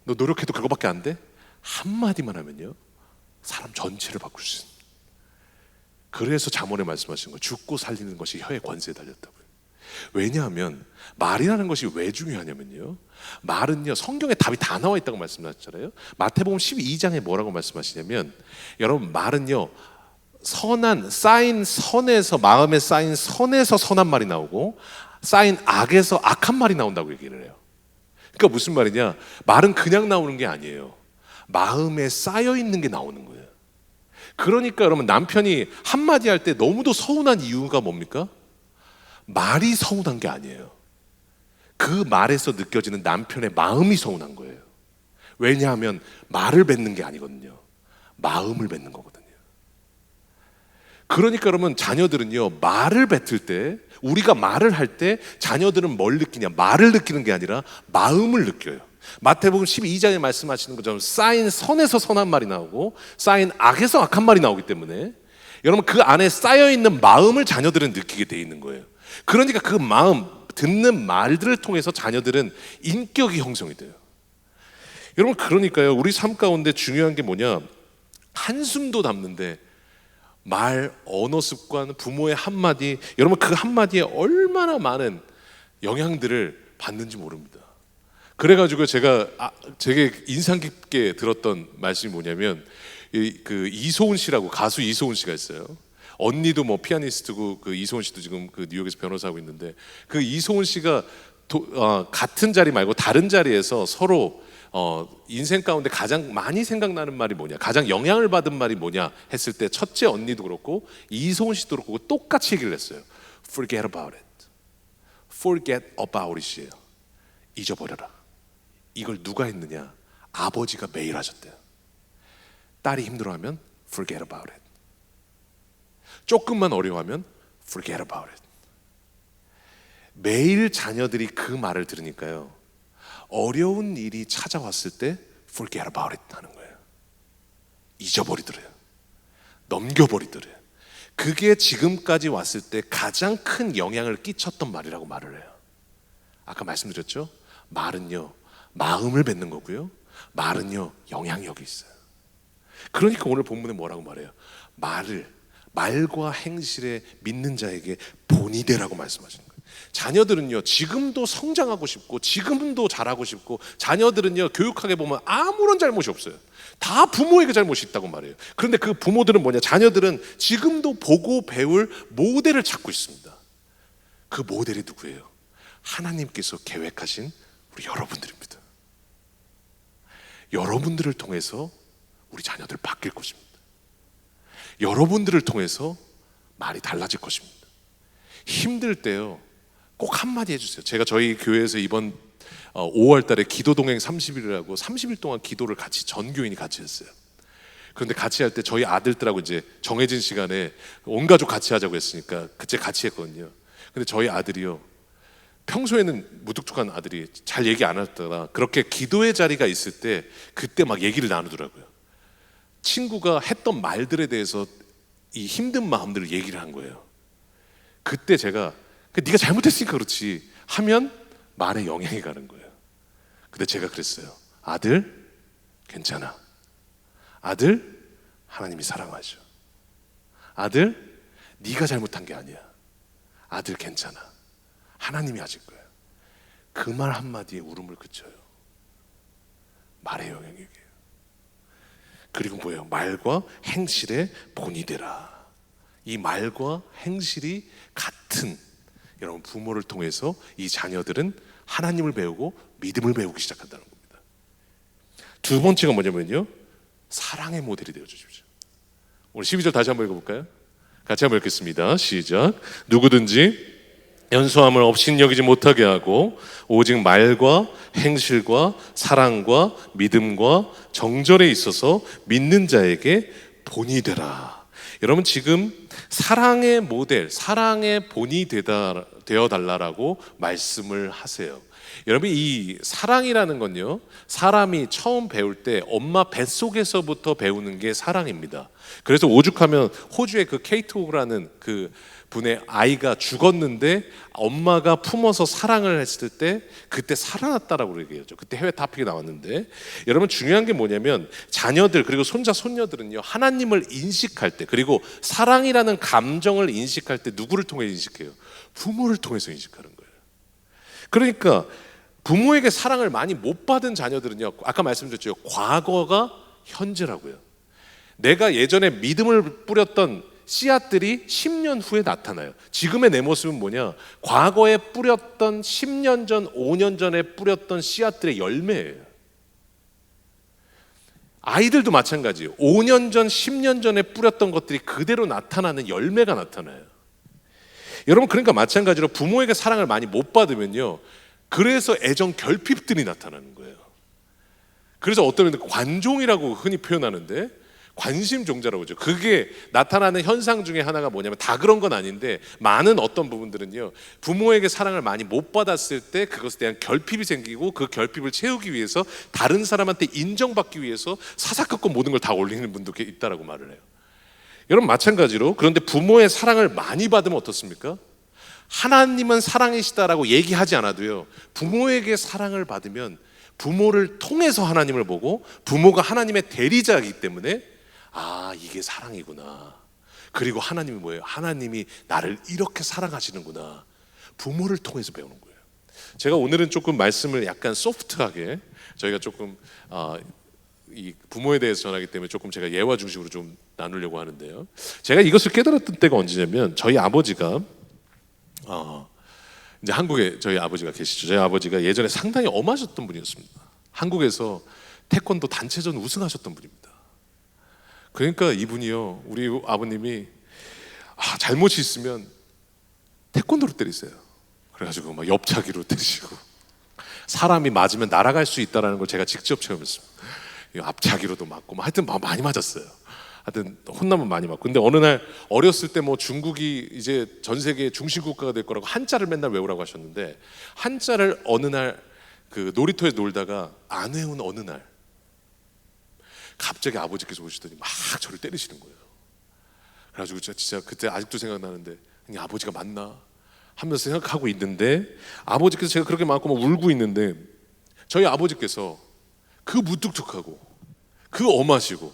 너 노력해도 그거밖에 안 돼? 한마디만 하면요 사람 전체를 바꿀 수 있습니다. 그래서 잠언에 말씀하신 거, 죽고 살리는 것이 혀의 권세에 달렸다고요. 왜냐하면 말이라는 것이 왜 중요하냐면요, 말은요 성경에 답이 다 나와 있다고 말씀하셨잖아요. 마태복음 12장에 뭐라고 말씀하시냐면, 여러분 말은요 선한, 쌓인 선에서, 마음에 쌓인 선에서 선한 말이 나오고 쌓인 악에서 악한 말이 나온다고 얘기를 해요. 그러니까 무슨 말이냐, 말은 그냥 나오는 게 아니에요. 마음에 쌓여 있는 게 나오는 거예요. 그러니까 여러분 남편이 한마디 할 때 너무도 서운한 이유가 뭡니까? 말이 서운한 게 아니에요. 그 말에서 느껴지는 남편의 마음이 서운한 거예요. 왜냐하면 말을 뱉는 게 아니거든요, 마음을 뱉는 거거든요. 그러니까 여러분 자녀들은요 말을 뱉을 때, 우리가 말을 할 때 자녀들은 뭘 느끼냐, 말을 느끼는 게 아니라 마음을 느껴요. 마태복음 12장에 말씀하시는 것처럼 쌓인 선에서 선한 말이 나오고 쌓인 악에서 악한 말이 나오기 때문에 여러분 그 안에 쌓여있는 마음을 자녀들은 느끼게 돼 있는 거예요. 그러니까 그 마음, 듣는 말들을 통해서 자녀들은 인격이 형성이 돼요. 여러분 그러니까요 우리 삶 가운데 중요한 게 뭐냐, 한숨도 담는데 말, 언어 습관, 부모의 한마디, 여러분 그 한마디에 얼마나 많은 영향들을 받는지 모릅니다. 그래가지고 제가 되게 인상 깊게 들었던 말씀이 뭐냐면 그 이소은 씨라고 가수 이소은 씨가 있어요. 언니도 뭐 피아니스트고 그 이소은 씨도 지금 그 뉴욕에서 변호사하고 있는데 그 이소은 씨가 같은 자리 말고 다른 자리에서 서로 인생 가운데 가장 많이 생각나는 말이 뭐냐, 가장 영향을 받은 말이 뭐냐 했을 때 첫째 언니도 그렇고 이소은 씨도 그렇고 똑같이 얘기를 했어요. Forget about it. Forget about it이에요. 잊어버려라. 이걸 누가 했느냐? 아버지가 매일 하셨대요. 딸이 힘들어하면 Forget about it. 조금만 어려워하면 Forget about it. 매일 자녀들이 그 말을 들으니까요, 어려운 일이 찾아왔을 때 Forget about it 하는 거예요. 잊어버리더래요. 넘겨버리더래요. 그게 지금까지 왔을 때 가장 큰 영향을 끼쳤던 말이라고 말을 해요. 아까 말씀드렸죠? 말은요, 마음을 뱉는 거고요, 말은요, 영향력이 있어요. 그러니까 오늘 본문에 뭐라고 말해요? 말과 행실에 믿는 자에게 본이 되라고 말씀하시는 거예요. 자녀들은요, 지금도 성장하고 싶고 지금도 잘하고 싶고, 자녀들은요, 교육하게 보면 아무런 잘못이 없어요. 다 부모에게 잘못이 있다고 말해요. 그런데 그 부모들은 뭐냐? 자녀들은 지금도 보고 배울 모델을 찾고 있습니다. 그 모델이 누구예요? 하나님께서 계획하신 우리 여러분들입니다. 여러분들을 통해서 우리 자녀들 바뀔 것입니다. 여러분들을 통해서 말이 달라질 것입니다. 힘들 때요, 꼭 한마디 해주세요. 제가 저희 교회에서 이번 5월 달에 기도 동행 30일이라고 30일 동안 기도를 같이 전 교인이 같이 했어요. 그런데 같이 할 때 저희 아들들하고 이제 정해진 시간에 온 가족 같이 하자고 했으니까 그때 같이 했거든요. 근데 저희 아들이요, 평소에는 무뚝뚝한 아들이 잘 얘기 안 하다가 그렇게 기도의 자리가 있을 때 그때 막 얘기를 나누더라고요. 친구가 했던 말들에 대해서 이 힘든 마음들을 얘기를 한 거예요. 그때 제가 네가 잘못했으니까 그렇지 하면 말에 영향이 가는 거예요. 근데 제가 그랬어요. 아들, 괜찮아. 아들, 하나님이 사랑하죠. 아들, 네가 잘못한 게 아니야. 아들, 괜찮아. 하나님이 하실 거예요. 그 말 한마디에 울음을 그쳐요. 말의 영향력이에요. 그리고 뭐예요? 말과 행실의 본이 되라. 이 말과 행실이 같은, 여러분 부모를 통해서 이 자녀들은 하나님을 배우고 믿음을 배우기 시작한다는 겁니다. 두 번째가 뭐냐면요, 사랑의 모델이 되어 주십시오. 오늘 12절 다시 한번 읽어볼까요? 같이 한번 읽겠습니다. 시작. 누구든지 연소함을 업신여기지 못하게 하고 오직 말과 행실과 사랑과 믿음과 정절에 있어서 믿는 자에게 본이 되라. 여러분 지금 사랑의 모델, 사랑의 본이 되어 달라라고 말씀을 하세요. 여러분 이 사랑이라는 건요, 사람이 처음 배울 때 엄마 뱃속에서부터 배우는 게 사랑입니다. 그래서 오죽하면 호주의 그 케이트 호그라는 그 분의 아이가 죽었는데 엄마가 품어서 사랑을 했을 때 그때 살아났다라고 얘기하죠. 그때 해외 토픽이 나왔는데, 여러분 중요한 게 뭐냐면 자녀들 그리고 손자 손녀들은요, 하나님을 인식할 때, 그리고 사랑이라는 감정을 인식할 때 누구를 통해 인식해요? 부모를 통해서 인식하는 거예요. 그러니까 부모에게 사랑을 많이 못 받은 자녀들은요, 아까 말씀드렸죠, 과거가 현재라고요. 내가 예전에 믿음을 뿌렸던 씨앗들이 10년 후에 나타나요. 지금의 내 모습은 뭐냐? 과거에 뿌렸던 10년 전, 5년 전에 뿌렸던 씨앗들의 열매예요. 아이들도 마찬가지예요. 5년 전, 10년 전에 뿌렸던 것들이 그대로 나타나는 열매가 나타나요. 여러분 그러니까 마찬가지로 부모에게 사랑을 많이 못 받으면요, 그래서 애정 결핍들이 나타나는 거예요. 그래서 어떤 분들은 관종이라고 흔히 표현하는데 관심종자라고 하죠. 그게 나타나는 현상 중에 하나가 뭐냐면, 다 그런 건 아닌데 많은 어떤 부분들은요, 부모에게 사랑을 많이 못 받았을 때 그것에 대한 결핍이 생기고 그 결핍을 채우기 위해서 다른 사람한테 인정받기 위해서 사사건건 모든 걸 다 올리는 분도 있다라고 말을 해요. 여러분 마찬가지로, 그런데 부모의 사랑을 많이 받으면 어떻습니까? 하나님은 사랑이시다라고 얘기하지 않아도요, 부모에게 사랑을 받으면 부모를 통해서 하나님을 보고 부모가 하나님의 대리자이기 때문에 아, 이게 사랑이구나. 그리고 하나님이 뭐예요? 하나님이 나를 이렇게 사랑하시는구나. 부모를 통해서 배우는 거예요. 제가 오늘은 조금 말씀을 약간 소프트하게, 저희가 조금 이 부모에 대해서 전하기 때문에 조금 제가 예화 중심으로 좀 나누려고 하는데요. 제가 이것을 깨달았던 때가 언제냐면, 저희 아버지가 이제 한국에 저희 아버지가 계시죠. 저희 아버지가 예전에 상당히 엄하셨던 분이었습니다. 한국에서 태권도 단체전 우승하셨던 분입니다. 그러니까 이분이요, 우리 아버님이 잘못이 있으면 태권도로 때리세요. 그래가지고 막 옆차기로 때리시고, 사람이 맞으면 날아갈 수 있다는 걸 제가 직접 체험했습니다. 앞차기로도 맞고, 하여튼 많이 맞았어요. 하여튼 혼나면 많이 맞고. 근데 어느 날 어렸을 때 뭐 중국이 이제 전 세계 중심 국가가 될 거라고 한자를 맨날 외우라고 하셨는데, 한자를 어느 날 그 놀이터에 놀다가 안 외운 어느 날 갑자기 아버지께서 오시더니 막 저를 때리시는 거예요. 그래가지고 진짜 그때 아직도 생각나는데, 아버지가 맞나 하면서 생각하고 있는데, 아버지께서 제가 그렇게 맞고 막 울고 있는데, 저희 아버지께서 그 무뚝뚝하고 그 엄하시고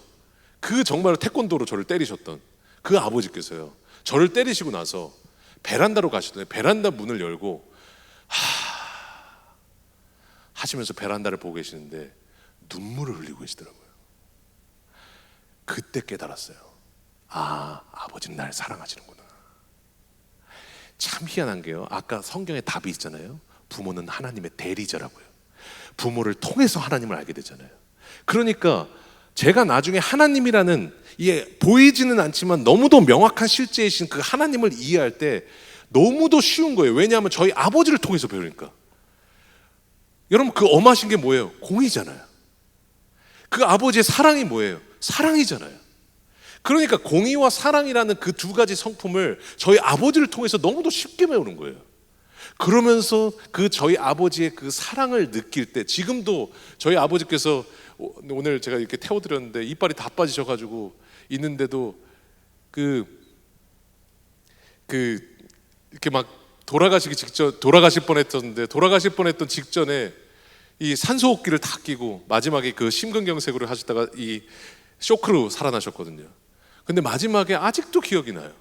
그 정말 태권도로 저를 때리셨던 그 아버지께서요, 저를 때리시고 나서 베란다로 가시더니 베란다 문을 열고 하시면서 베란다를 보고 계시는데 눈물을 흘리고 계시더라고요. 그때 깨달았어요. 아버지는 날 사랑하시는구나. 참 희한한 게요, 아까 성경에 답이 있잖아요. 부모는 하나님의 대리자라고요. 부모를 통해서 하나님을 알게 되잖아요. 그러니까 제가 나중에 하나님이라는, 이게 보이지는 않지만 너무도 명확한 실제이신 그 하나님을 이해할 때 너무도 쉬운 거예요. 왜냐하면 저희 아버지를 통해서 배우니까. 여러분, 그 엄하신 게 뭐예요? 공이잖아요. 그 아버지의 사랑이 뭐예요? 사랑이잖아요. 그러니까 공의와 사랑이라는 그 두 가지 성품을 저희 아버지를 통해서 너무도 쉽게 배우는 거예요. 그러면서 그 저희 아버지의 그 사랑을 느낄 때, 지금도 저희 아버지께서 오늘 제가 이렇게 태워드렸는데 이빨이 다 빠지셔가지고 있는데도 이렇게 막 돌아가실 뻔했던 직전에 이 산소호흡기를 다 끼고 마지막에 그 심근경색으로 하셨다가 이 쇼크로 살아나셨거든요. 근데 마지막에 아직도 기억이 나요.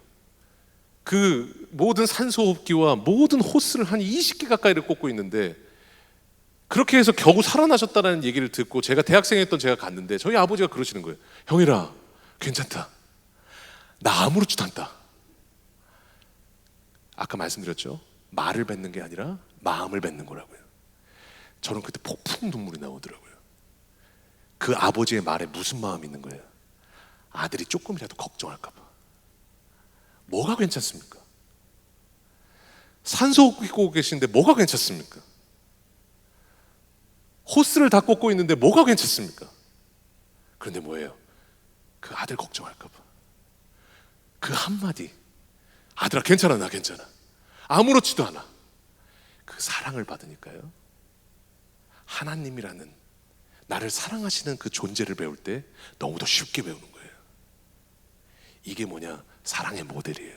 그 모든 산소호흡기와 모든 호스를 한 20개 가까이를 꽂고 있는데, 그렇게 해서 겨우 살아나셨다는 얘기를 듣고 제가 대학생이었던 제가 갔는데 저희 아버지가 그러시는 거예요. 형이라 괜찮다. 나 아무렇지도 않다. 아까 말씀드렸죠. 말을 뱉는 게 아니라 마음을 뱉는 거라고요. 저는 그때 폭풍 눈물이 나오더라고요. 그 아버지의 말에 무슨 마음이 있는 거예요? 아들이 조금이라도 걱정할까 봐. 뭐가 괜찮습니까? 산소호흡기 꽂고 계신데 뭐가 괜찮습니까? 호스를 다 꽂고 있는데 뭐가 괜찮습니까? 그런데 뭐예요? 그 아들 걱정할까 봐. 그 한마디, 아들아 괜찮아, 나 괜찮아, 아무렇지도 않아. 그 사랑을 받으니까요, 하나님이라는 나를 사랑하시는 그 존재를 배울 때 너무도 쉽게 배우는 거예요. 이게 뭐냐? 사랑의 모델이에요.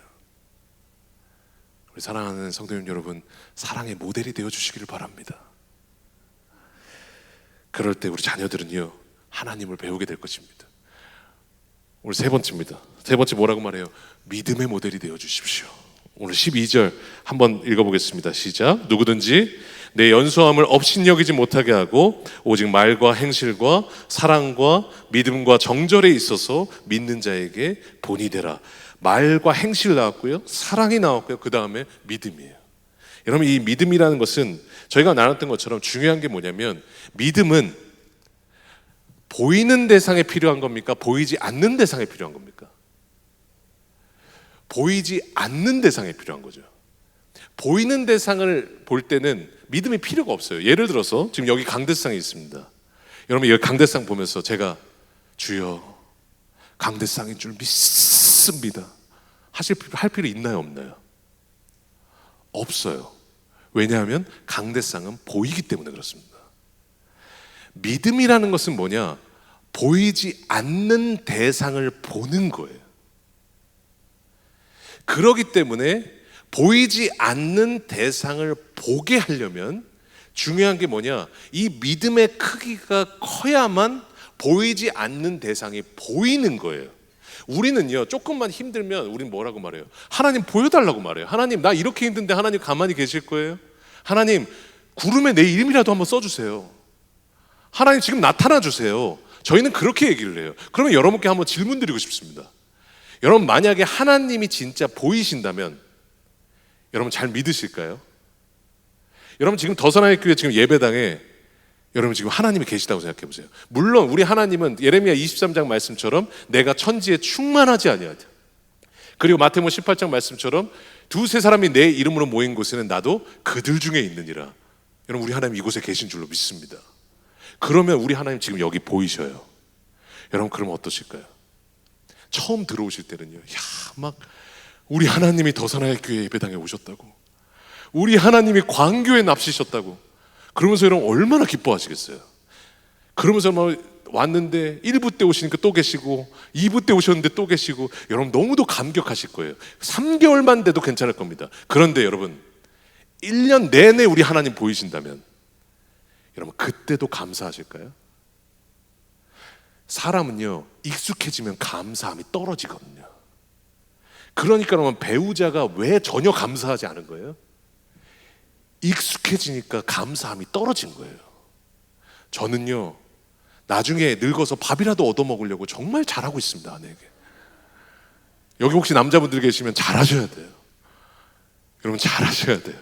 우리 사랑하는 성도님 여러분, 사랑의 모델이 되어주시기를 바랍니다. 그럴 때 우리 자녀들은요, 하나님을 배우게 될 것입니다. 오늘 세 번째입니다. 세 번째 뭐라고 말해요? 믿음의 모델이 되어주십시오. 오늘 12절 한번 읽어보겠습니다. 시작. 누구든지 내 연소함을 업신여기지 못하게 하고 오직 말과 행실과 사랑과 믿음과 정절에 있어서 믿는 자에게 본이 되라. 말과 행실 나왔고요, 사랑이 나왔고요, 그 다음에 믿음이에요. 여러분, 이 믿음이라는 것은 저희가 나눴던 것처럼 중요한 게 뭐냐면, 믿음은 보이는 대상에 필요한 겁니까? 보이지 않는 대상에 필요한 겁니까? 보이지 않는 대상에 필요한 거죠. 보이는 대상을 볼 때는 믿음이 필요가 없어요. 예를 들어서 지금 여기 강대상이 있습니다. 여러분, 여기 강대상 보면서 제가 주여 강대상인 줄 믿습니다 할 필요 있나요, 없나요? 없어요. 왜냐하면 강대상은 보이기 때문에 그렇습니다. 믿음이라는 것은 뭐냐? 보이지 않는 대상을 보는 거예요. 그렇기 때문에 보이지 않는 대상을 보게 하려면 중요한 게 뭐냐? 이 믿음의 크기가 커야만 보이지 않는 대상이 보이는 거예요. 우리는요, 조금만 힘들면 우리는 뭐라고 말해요? 하나님 보여달라고 말해요. 하나님, 나 이렇게 힘든데 하나님 가만히 계실 거예요? 하나님, 구름에 내 이름이라도 한번 써주세요. 하나님 지금 나타나 주세요. 저희는 그렇게 얘기를 해요. 그러면 여러분께 한번 질문 드리고 싶습니다. 여러분, 만약에 하나님이 진짜 보이신다면 여러분 잘 믿으실까요? 여러분 지금 더사나의 교회 지금 예배당에 여러분 지금 하나님이 계시다고 생각해 보세요. 물론 우리 하나님은 예레미야 23장 말씀처럼 내가 천지에 충만하지 아니하다. 그리고 마태복음 18장 말씀처럼 두세 사람이 내 이름으로 모인 곳에는 나도 그들 중에 있느니라. 여러분, 우리 하나님 이곳에 계신 줄로 믿습니다. 그러면 우리 하나님 지금 여기 보이셔요. 여러분, 그러면 어떠실까요? 처음 들어오실 때는요, 막 우리 하나님이 더사나의 교회 예배당에 오셨다고, 우리 하나님이 광교에 납시셨다고, 그러면서 여러분 얼마나 기뻐하시겠어요? 그러면서 막 왔는데 1부 때 오시니까 또 계시고 2부 때 오셨는데 또 계시고, 여러분 너무도 감격하실 거예요. 3개월만 돼도 괜찮을 겁니다. 그런데 여러분 1년 내내 우리 하나님 보이신다면 여러분 그때도 감사하실까요? 사람은요, 익숙해지면 감사함이 떨어지거든요. 그러니까 여러분, 배우자가 왜 전혀 감사하지 않은 거예요? 익숙해지니까 감사함이 떨어진 거예요. 저는요, 나중에 늙어서 밥이라도 얻어먹으려고 정말 잘하고 있습니다, 아내에게. 여기 혹시 남자분들 계시면 잘하셔야 돼요. 여러분 잘하셔야 돼요.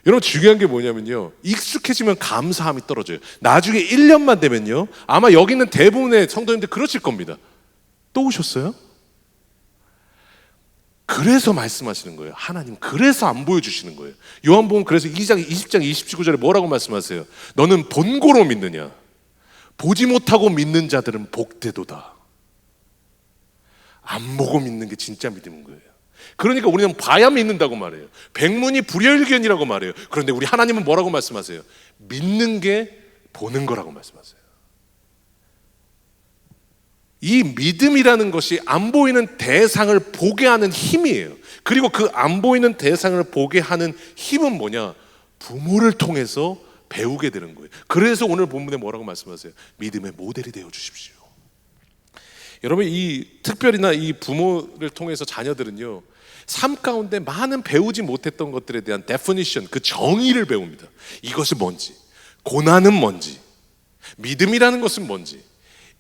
여러분 중요한 게 뭐냐면요, 익숙해지면 감사함이 떨어져요. 나중에 1년만 되면요, 아마 여기 있는 대부분의 성도님들 그러실 겁니다. 또 오셨어요? 그래서 말씀하시는 거예요. 하나님 그래서 안 보여주시는 거예요. 요한복음 그래서 2장 20장 29절에 뭐라고 말씀하세요? 너는 본고로 믿느냐? 보지 못하고 믿는 자들은 복되도다. 안 보고 믿는 게 진짜 믿음인 거예요. 그러니까 우리는 봐야 믿는다고 말해요. 백문이 불여일견이라고 말해요. 그런데 우리 하나님은 뭐라고 말씀하세요? 믿는 게 보는 거라고 말씀하세요. 이 믿음이라는 것이 안 보이는 대상을 보게 하는 힘이에요. 그리고 그 안 보이는 대상을 보게 하는 힘은 뭐냐? 부모를 통해서 배우게 되는 거예요. 그래서 오늘 본문에 뭐라고 말씀하세요? 믿음의 모델이 되어 주십시오. 여러분, 이 특별히나 이 부모를 통해서 자녀들은요, 삶 가운데 많은 배우지 못했던 것들에 대한 definition, 그 정의를 배웁니다. 이것이 뭔지, 고난은 뭔지, 믿음이라는 것은 뭔지,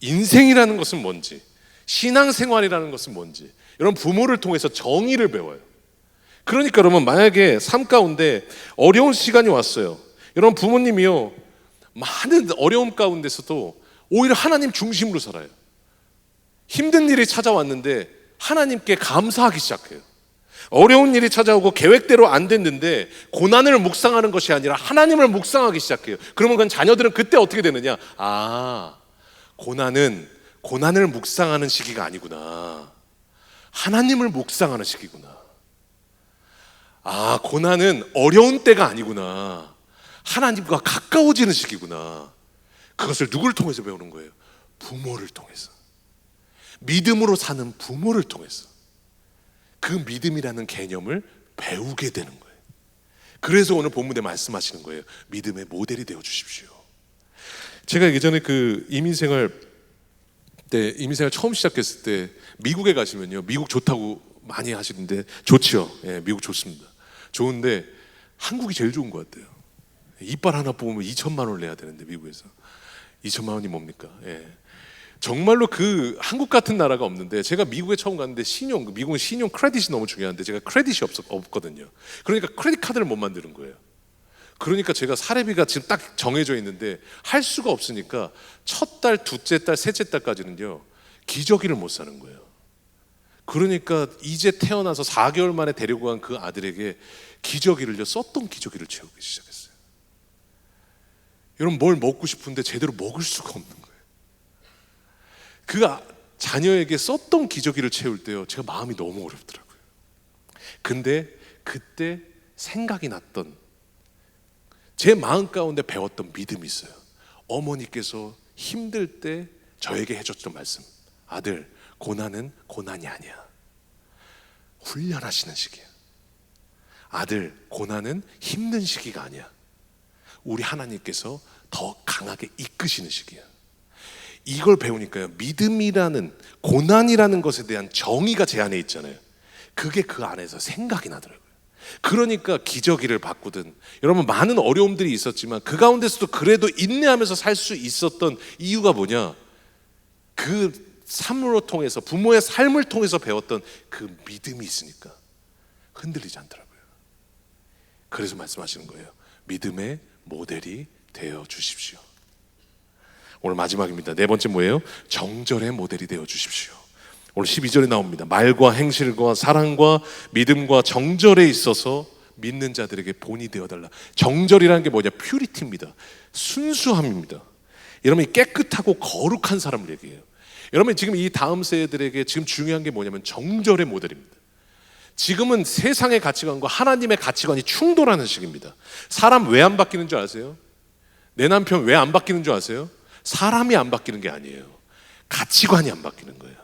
인생이라는 것은 뭔지, 신앙생활이라는 것은 뭔지, 여러분 부모를 통해서 정의를 배워요. 그러니까 여러분, 만약에 삶 가운데 어려운 시간이 왔어요. 여러분 부모님이요, 많은 어려움 가운데서도 오히려 하나님 중심으로 살아요. 힘든 일이 찾아왔는데 하나님께 감사하기 시작해요. 어려운 일이 찾아오고 계획대로 안 됐는데 고난을 묵상하는 것이 아니라 하나님을 묵상하기 시작해요. 그러면 그 자녀들은 그때 어떻게 되느냐? 고난을 묵상하는 시기가 아니구나. 하나님을 묵상하는 시기구나. 고난은 어려운 때가 아니구나. 하나님과 가까워지는 시기구나. 그것을 누구를 통해서 배우는 거예요? 부모를 통해서. 믿음으로 사는 부모를 통해서 그 믿음이라는 개념을 배우게 되는 거예요. 그래서 오늘 본문에 말씀하시는 거예요. 믿음의 모델이 되어 주십시오. 제가 예전에 그 이민생활 처음 시작했을 때 미국에 가시면요, 미국 좋다고 많이 하시는데 좋지요. 예, 미국 좋습니다. 좋은데 한국이 제일 좋은 것 같아요. 이빨 하나 뽑으면 2천만 원을 내야 되는데 미국에서 2천만 원이 뭡니까? 예. 정말로 그 한국 같은 나라가 없는데, 제가 미국에 처음 갔는데 미국은 신용 크레딧이 너무 중요한데 제가 크레딧이 없거든요. 그러니까 크레딧 카드를 못 만드는 거예요. 그러니까 제가 사례비가 지금 딱 정해져 있는데 할 수가 없으니까 첫 달, 둘째 달, 셋째 달까지는요 기저귀를 못 사는 거예요. 그러니까 이제 태어나서 4개월 만에 데리고 간 그 아들에게 기저귀를요, 썼던 기저귀를 채우기 시작했어요. 여러분, 뭘 먹고 싶은데 제대로 먹을 수가 없는 거예요. 그 자녀에게 썼던 기저귀를 채울 때요, 제가 마음이 너무 어렵더라고요. 근데 그때 생각이 났던, 제 마음 가운데 배웠던 믿음이 있어요. 어머니께서 힘들 때 저에게 해줬던 말씀. 아들, 고난은 고난이 아니야. 훈련하시는 시기야. 아들, 고난은 힘든 시기가 아니야. 우리 하나님께서 더 강하게 이끄시는 시기야. 이걸 배우니까요, 믿음이라는 고난이라는 것에 대한 정의가 제 안에 있잖아요. 그게 그 안에서 생각이 나더라고요. 그러니까 기저귀를 바꾸든, 여러분 많은 어려움들이 있었지만 그 가운데서도 그래도 인내하면서 살 수 있었던 이유가 뭐냐, 그 삶으로 통해서, 부모의 삶을 통해서 배웠던 그 믿음이 있으니까 흔들리지 않더라고요. 그래서 말씀하시는 거예요. 믿음의 모델이 되어 주십시오. 오늘 마지막입니다. 네 번째 뭐예요? 정절의 모델이 되어 주십시오. 오늘 12절에 나옵니다. 말과 행실과 사랑과 믿음과 정절에 있어서 믿는 자들에게 본이 되어달라. 정절이라는 게 뭐냐? 퓨리티입니다. 순수함입니다. 여러분이 깨끗하고 거룩한 사람을 얘기해요. 여러분 지금 이 다음 세대들에게 지금 중요한 게 뭐냐면 정절의 모델입니다. 지금은 세상의 가치관과 하나님의 가치관이 충돌하는 시기입니다. 사람 왜 안 바뀌는 줄 아세요? 내 남편 왜 안 바뀌는 줄 아세요? 사람이 안 바뀌는 게 아니에요. 가치관이 안 바뀌는 거예요.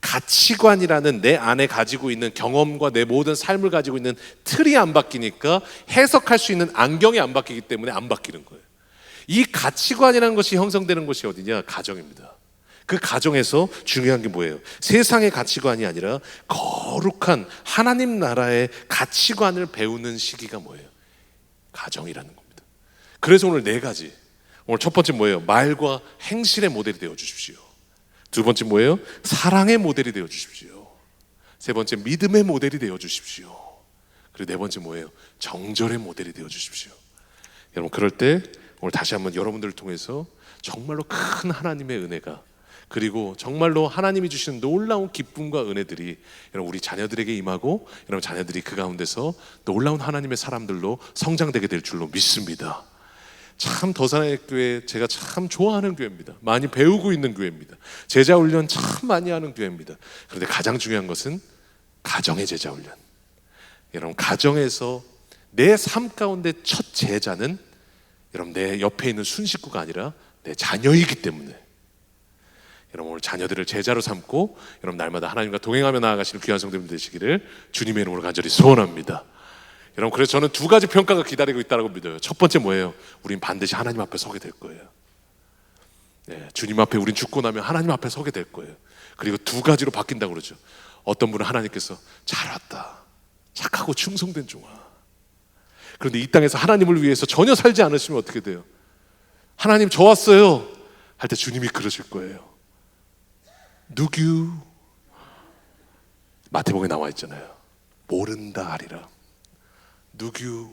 가치관이라는 내 안에 가지고 있는 경험과 내 모든 삶을 가지고 있는 틀이 안 바뀌니까 해석할 수 있는 안경이 안 바뀌기 때문에 안 바뀌는 거예요. 이 가치관이라는 것이 형성되는 곳이 어디냐? 가정입니다. 그 가정에서 중요한 게 뭐예요? 세상의 가치관이 아니라 거룩한 하나님 나라의 가치관을 배우는 시기가 뭐예요? 가정이라는 겁니다. 그래서 오늘 네 가지, 오늘 첫 번째 뭐예요? 말과 행실의 모델이 되어 주십시오. 두 번째 뭐예요? 사랑의 모델이 되어 주십시오. 세 번째 믿음의 모델이 되어 주십시오. 그리고 네 번째 뭐예요? 정절의 모델이 되어 주십시오. 여러분 그럴 때 오늘 다시 한번 여러분들을 통해서 정말로 큰 하나님의 은혜가, 그리고 정말로 하나님이 주시는 놀라운 기쁨과 은혜들이 여러분 우리 자녀들에게 임하고, 여러분 자녀들이 그 가운데서 놀라운 하나님의 사람들로 성장되게 될 줄로 믿습니다. 참 더사랑의 교회 제가 참 좋아하는 교회입니다. 많이 배우고 있는 교회입니다. 제자 훈련 참 많이 하는 교회입니다. 그런데 가장 중요한 것은 가정의 제자 훈련. 여러분 가정에서 내 삶 가운데 첫 제자는 여러분 내 옆에 있는 순식구가 아니라 내 자녀이기 때문에, 여러분 오늘 자녀들을 제자로 삼고 여러분 날마다 하나님과 동행하며 나아가시는 귀한 성도님들 되시기를 주님의 이름으로 간절히 소원합니다. 여러분 그래서 저는 두 가지 평가가 기다리고 있다고 믿어요. 첫 번째 뭐예요? 우린 반드시 하나님 앞에 서게 될 거예요. 네, 주님 앞에 우린 죽고 나면 하나님 앞에 서게 될 거예요. 그리고 두 가지로 바뀐다고 그러죠. 어떤 분은 하나님께서 잘 왔다, 착하고 충성된 종아. 그런데 이 땅에서 하나님을 위해서 전혀 살지 않으시면 어떻게 돼요? 하나님 저 왔어요 할 때 주님이 그러실 거예요. 누구? 마태복음에 나와 있잖아요. 모른다 하리라. 누구?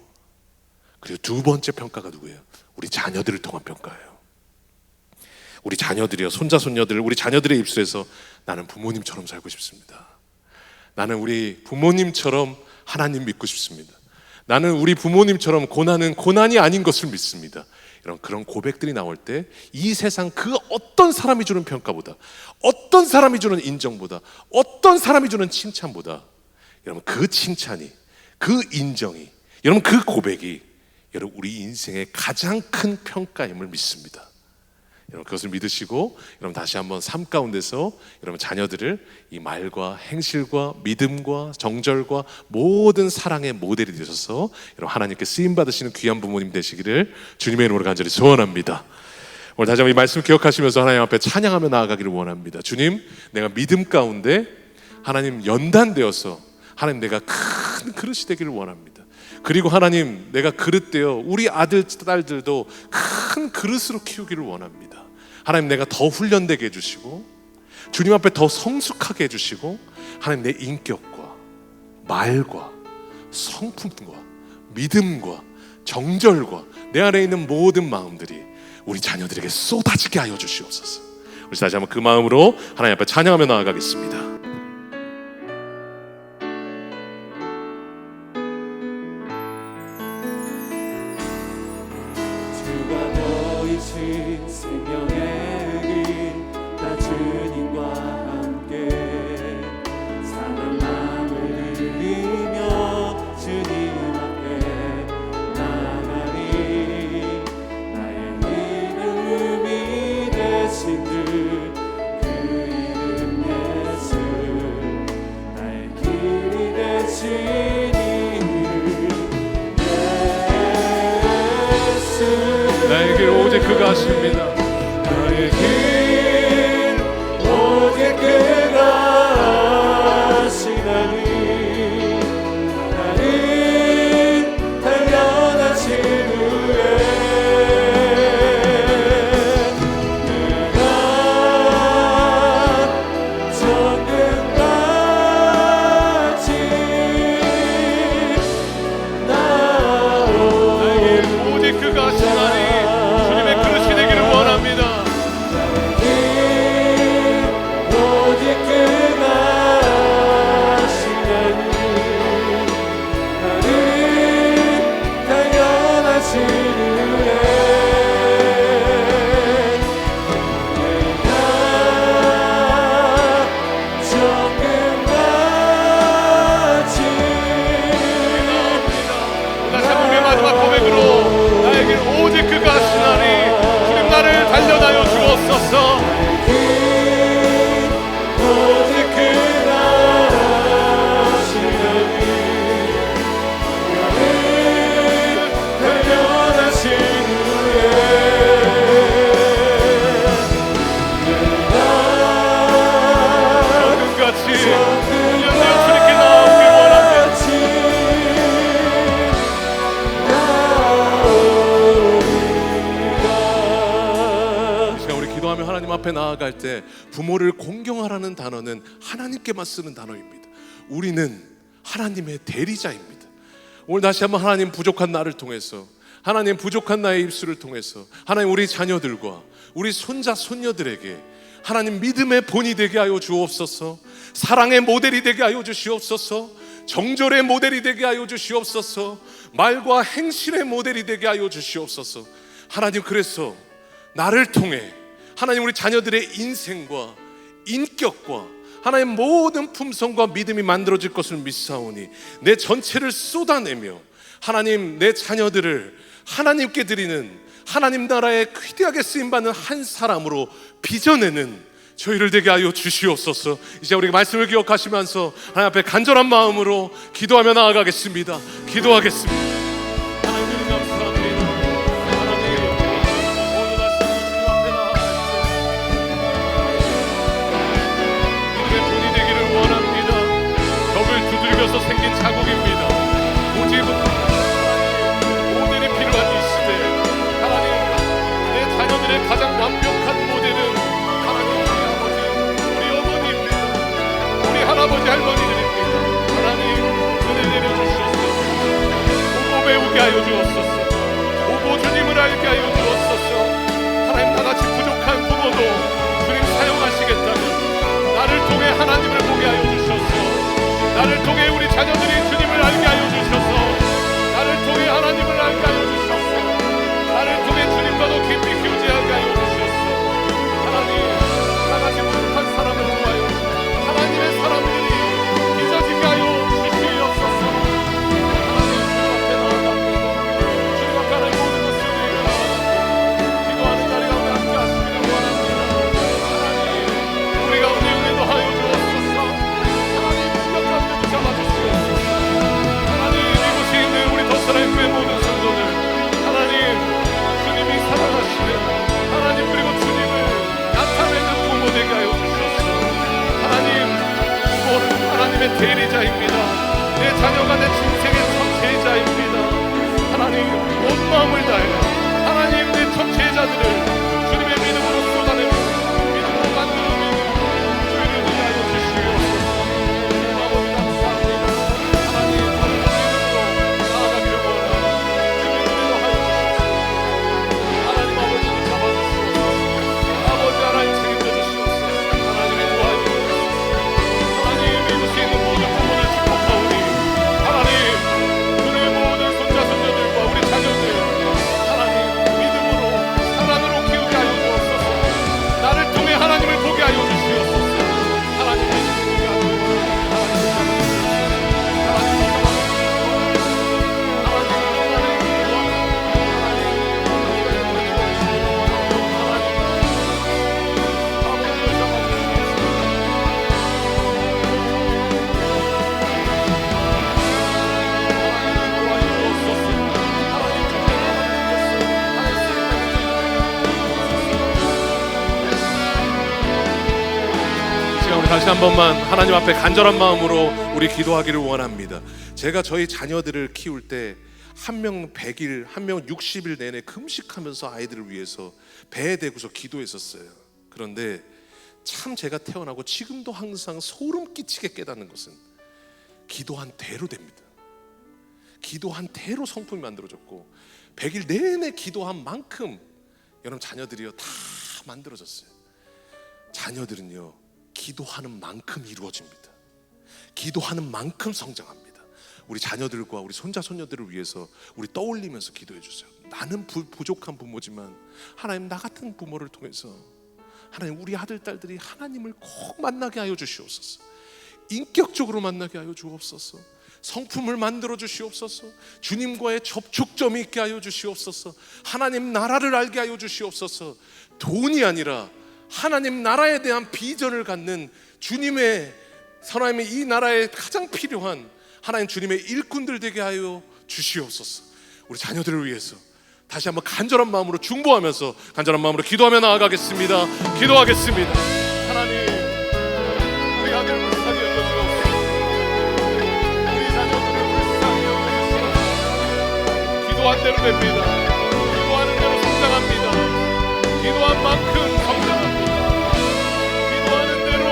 그리고 두 번째 평가가 누구예요? 우리 자녀들을 통한 평가예요. 우리 자녀들이요, 손자 손녀들, 우리 자녀들의 입술에서 나는 부모님처럼 살고 싶습니다. 나는 우리 부모님처럼 하나님 믿고 싶습니다. 나는 우리 부모님처럼 고난은 고난이 아닌 것을 믿습니다. 이런 그런 고백들이 나올 때 이 세상 그 어떤 사람이 주는 평가보다, 어떤 사람이 주는 인정보다, 어떤 사람이 주는 칭찬보다, 여러분 그 칭찬이, 그 인정이, 여러분 그 고백이 여러분 우리 인생의 가장 큰 평가임을 믿습니다. 여러분 그것을 믿으시고 여러분 다시 한번 삶 가운데서 여러분 자녀들을 이 말과 행실과 믿음과 정절과 모든 사랑의 모델이 되셔서 여러분 하나님께 쓰임 받으시는 귀한 부모님 되시기를 주님의 이름으로 간절히 소원합니다. 오늘 다시 한번 이 말씀 기억하시면서 하나님 앞에 찬양하며 나아가기를 원합니다. 주님, 내가 믿음 가운데 하나님 연단되어서 하나님 내가 큰 그릇이 되기를 원합니다. 그리고 하나님 내가 그릇되어 우리 아들 딸들도 큰 그릇으로 키우기를 원합니다. 하나님 내가 더 훈련되게 해주시고 주님 앞에 더 성숙하게 해주시고 하나님 내 인격과 말과 성품과 믿음과 정절과 내 안에 있는 모든 마음들이 우리 자녀들에게 쏟아지게 하여 주시옵소서. 우리 다시 한번 그 마음으로 하나님 앞에 찬양하며 나아가겠습니다. 생명의 길, 나 주님과 함께 사는 마음을 들리며 주님 앞에 나가니 나의 이름이 되신 그 이름 예수, 나의 길이 되신 이름 예수. 나의 길 오직 그가 하십니다. 나의 길 끝나신 하나님 나는 단련하신 후에 내가 정금같이 오직 그가 하시나니 주님의 그릇이 되기를 원합니다. 오직 그가 하시나니 나는 당연하신 후에 내가 정금같이 다시 한번 우리의 마지막 고백으로 나에게 오직 그가 하시나니 주님 나를 달려다요 주옵소서. 오직 그가 하시나니 나는 당연하신 후에 정금같이 훈련되어 주님께 나오길 원합니다. 시간 우리 기도하며 하나님 앞에 나아갈 때 부모를 공경하라는 단어는 하나님께만 쓰는 단어입니다. 우리는 하나님의 대리자입니다. 오늘 다시 한번 하나님 부족한 나를 통해서, 하나님 부족한 나의 입술을 통해서 하나님 우리 자녀들과 우리 손자 손녀들에게 하나님 믿음의 본이 되게 하여 주옵소서. 사랑의 모델이 되게 하여 주시옵소서. 정절의 모델이 되게 하여 주시옵소서. 말과 행실의 모델이 되게 하여 주시옵소서. 하나님, 그래서 나를 통해 하나님 우리 자녀들의 인생과 인격과 하나님 모든 품성과 믿음이 만들어질 것을 믿사오니 내 전체를 쏟아내며 하나님 내 자녀들을 하나님께 드리는 하나님 나라에 귀대하게 쓰임받는 한 사람으로 빚어내는 저희를 되게 하여 주시옵소서. 이제 우리가 말씀을 기억하시면서 하나님 앞에 간절한 마음으로 기도하며 나아가겠습니다. 기도하겠습니다. 하나님 감사합니다. 하나님 오늘 다시 주님 앞에 나아갈 때 믿음의 본이 되기를 원합니다. 벽을 두들겨서 생긴 자국입니다. 오직부터 모델이 필요한 이 시대, 하나님 내 자녀들의 가장 완벽한 모델은 하나님 우리 아버지, 우리 어머니입니다. 우리 할아버지 할머니들입니다. 하나님 은혜 내려주시옵소서. 보고 배우게 하여 주옵소서. 보고 주님을 알게 하여 주옵소서. 하나님 나같이 부족한 부모도 주님 사용하시겠다면 나를 통해 하나님을 보게 하여 주셔서, 나를 통해 우리 자녀들이 주님을 알게 하여 주셔서, 나를 통해 하나님을 알게 하여 주셔서, 나를 통해 주님과 더 깊이 교제하게 하여 주셔서, 하나님 나같이 부족한 사람을 도와요. 하나님의 사람들이 빚어지게 하여 주시옵소서. 하나님 주님 앞에 나아갑니다. 주님 앞에 하나님 모든 것을 드리며 나아갑니다. 다시 한 번만 하나님 앞에 간절한 마음으로 우리 기도하기를 원합니다. 제가 저희 자녀들을 키울 때 한 명 100일, 한 명 60일 내내 금식하면서 아이들을 위해서 배에 대고서 기도했었어요. 그런데 참 제가 태어나고 지금도 항상 소름 끼치게 깨닫는 것은 기도한 대로 됩니다. 기도한 대로 성품이 만들어졌고 100일 내내 기도한 만큼 여러분 자녀들이요 다 만들어졌어요. 자녀들은요 기도하는 만큼 이루어집니다. 기도하는 만큼 성장합니다. 우리 자녀들과 우리 손자 손녀들을 위해서 우리 떠올리면서 기도해 주세요. 나는 부족한 부모지만 하나님 나 같은 부모를 통해서 하나님 우리 아들 딸들이 하나님을 꼭 만나게 하여 주시옵소서. 인격적으로 만나게 하여 주옵소서. 성품을 만들어 주시옵소서. 주님과의 접촉점이 있게 하여 주시옵소서. 하나님 나라를 알게 하여 주시옵소서. 돈이 아니라 하나님 나라에 대한 비전을 갖는 주님의 하나님의 이 나라에 가장 필요한 하나님 주님의 일꾼들 되게 하여 주시옵소서. 우리 자녀들을 위해서 다시 한번 간절한 마음으로 중보하면서 간절한 마음으로 기도하며 나아가겠습니다. 기도하겠습니다. 하나님 우리 아들 불쌍히 여겨주옵소서. 우리 자녀들을 불쌍히 여겨주옵소서. 기도한 대로 됩니다. 기도하는 대로 성장합니다. 기도한 만큼 성장합니다. 기도하는 대로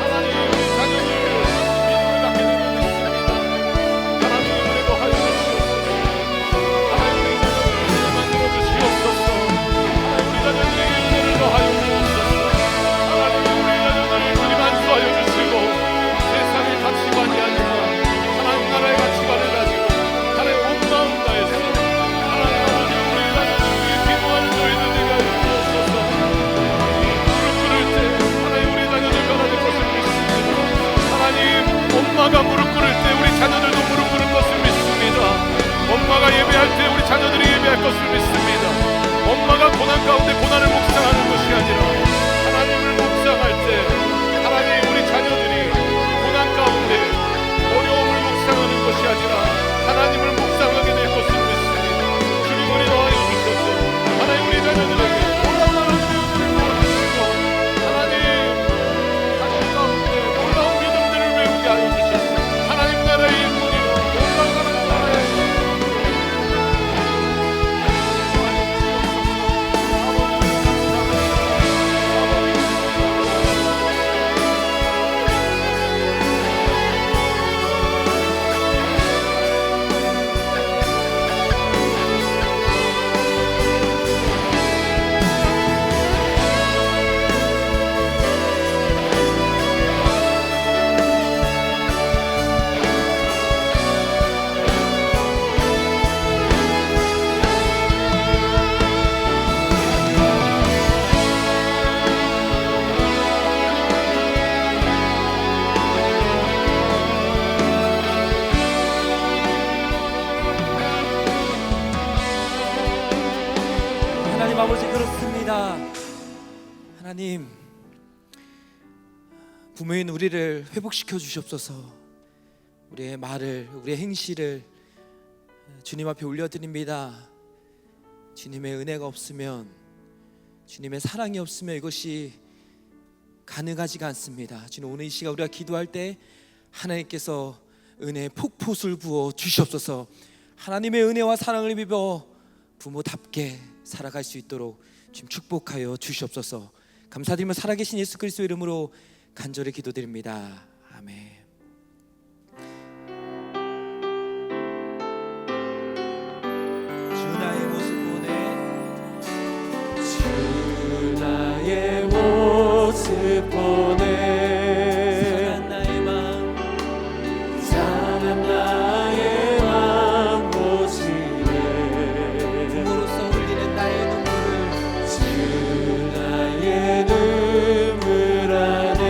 하나님 우리 자녀들 믿음을 갖게 되는 믿습니다. 하나님 은혜도 하여 주시옵소서. 하나님 우리 자녀들을 만들어 주시옵소서. 하나님 우리 자녀들에게 은혜를 더하여 주옵소서. 하나님 우리 자녀들을 주님 안수하여 주시고 세상의 가치관이 아니라 하나님 나라의 가치관을 가지고 하나님 온 마음 다해서 하나님 아버지 우리 자녀들을 위해 기도하는 저희들 되게 하여 주옵소서. 무릎 꿇을 때 하나님 우리 자녀들 변화될 것을 믿습니다. 하나님 엄마가 무릎 꿇을 때 우리 자녀들도 무릎 꿇을 것을 믿습니다. 엄마가 예배할 때 우리 자녀들이 예배할 것을 믿습니다. 엄마가 고난 가운데 고난을 묵상하는 것이 아니라 하나님을 묵상할 때 하나님 우리 자녀들이 고난 가운데 어려움을 묵상하는 것이 아니라 하나님을 묵상하게 될 것을 믿습니다. 주님 우리 도와여 주셔서 하나님 우리 자녀들에게 놀라운 하나님의 은혜를 부어주시고 하나님 가정 가운데 놀라운 믿음들을 배우게 하여 주셔서 하나님 나라의 일꾼이요 놀라운 하나님 나라의 하나님 아버지 그렇습니다. 하나님 부모인 우리를 회복시켜 주시옵소서. 우리의 말을 우리의 행실을 주님 앞에 올려드립니다. 주님의 은혜가 없으면 주님의 사랑이 없으면 이것이 가능하지가 않습니다. 주님 오늘 이 시간 우리가 기도할 때 하나님께서 은혜의 폭포수를 부어 주시옵소서. 하나님의 은혜와 사랑을 입어 부모답게 살아갈 수 있도록 지금 축복하여 주시옵소서. 감사드리며 살아계신 예수 그리스도 이름으로 간절히 기도드립니다. 아멘. 주 나의 모습 보내 주 나의 모습 보내 사랑한 나의 마음 사랑 나의 맘 보시네 부모로서 흘리는 나의 눈물을 주 나의 눈물 안에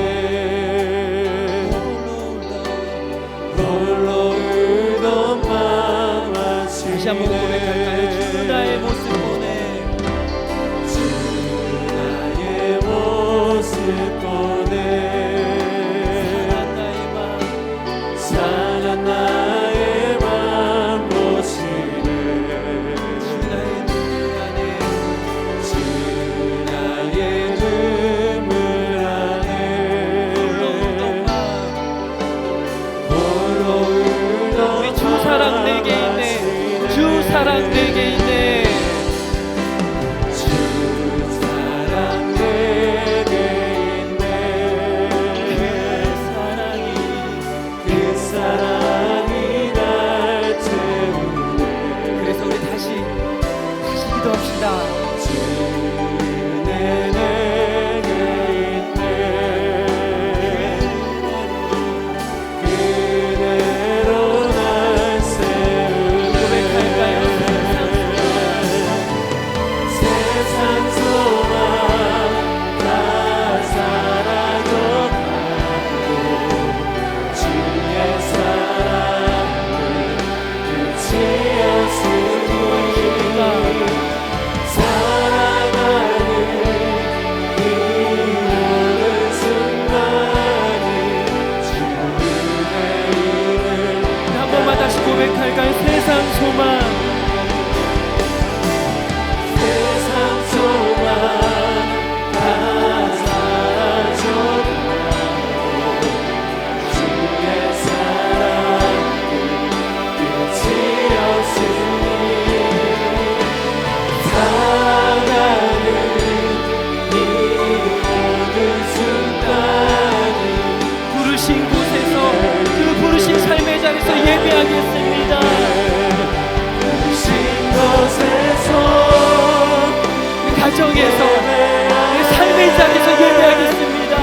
가정에서 내 삶의 자리에서 예배하겠습니다.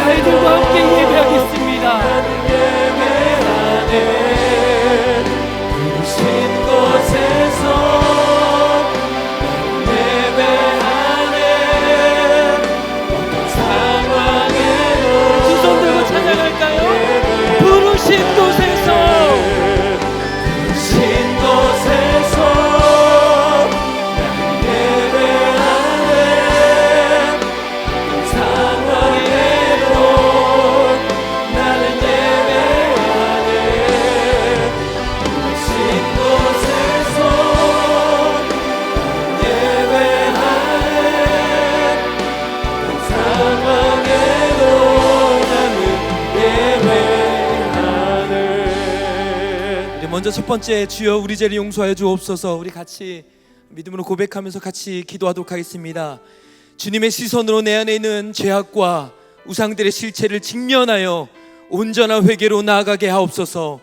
아이들과 함께 예배하겠습니다. 부르신 곳에서 예배하네. 어떤 상황에도 두 손 들고 찬양할까요? 부르신 곳에서 부르신 곳에서 먼저 첫 번째, 주여 우리 죄를 용서하여 주옵소서. 우리 같이 믿음으로 고백하면서 같이 기도하도록 하겠습니다. 주님의 시선으로 내 안에 있는 죄악과 우상들의 실체를 직면하여 온전한 회개로 나아가게 하옵소서.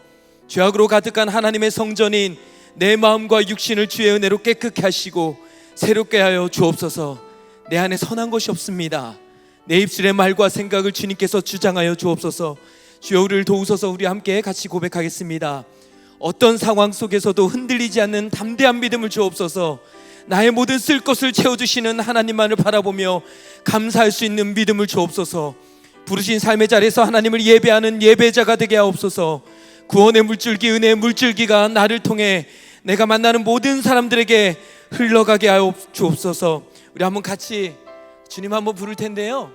죄악으로 가득한 하나님의 성전인 내 마음과 육신을 주의 은혜로 깨끗게 하시고 새롭게 하여 주옵소서. 내 안에 선한 것이 없습니다. 내 입술의 말과 생각을 주님께서 주장하여 주옵소서. 주여 우리를 도우소서. 우리 함께 같이 고백하겠습니다. 어떤 상황 속에서도 흔들리지 않는 담대한 믿음을 주옵소서. 나의 모든 쓸 것을 채워주시는 하나님만을 바라보며 감사할 수 있는 믿음을 주옵소서. 부르신 삶의 자리에서 하나님을 예배하는 예배자가 되게 하옵소서. 구원의 물줄기, 은혜의 물줄기가 나를 통해 내가 만나는 모든 사람들에게 흘러가게 하여 주옵소서. 우리 한번 같이 주님 한번 부를 텐데요,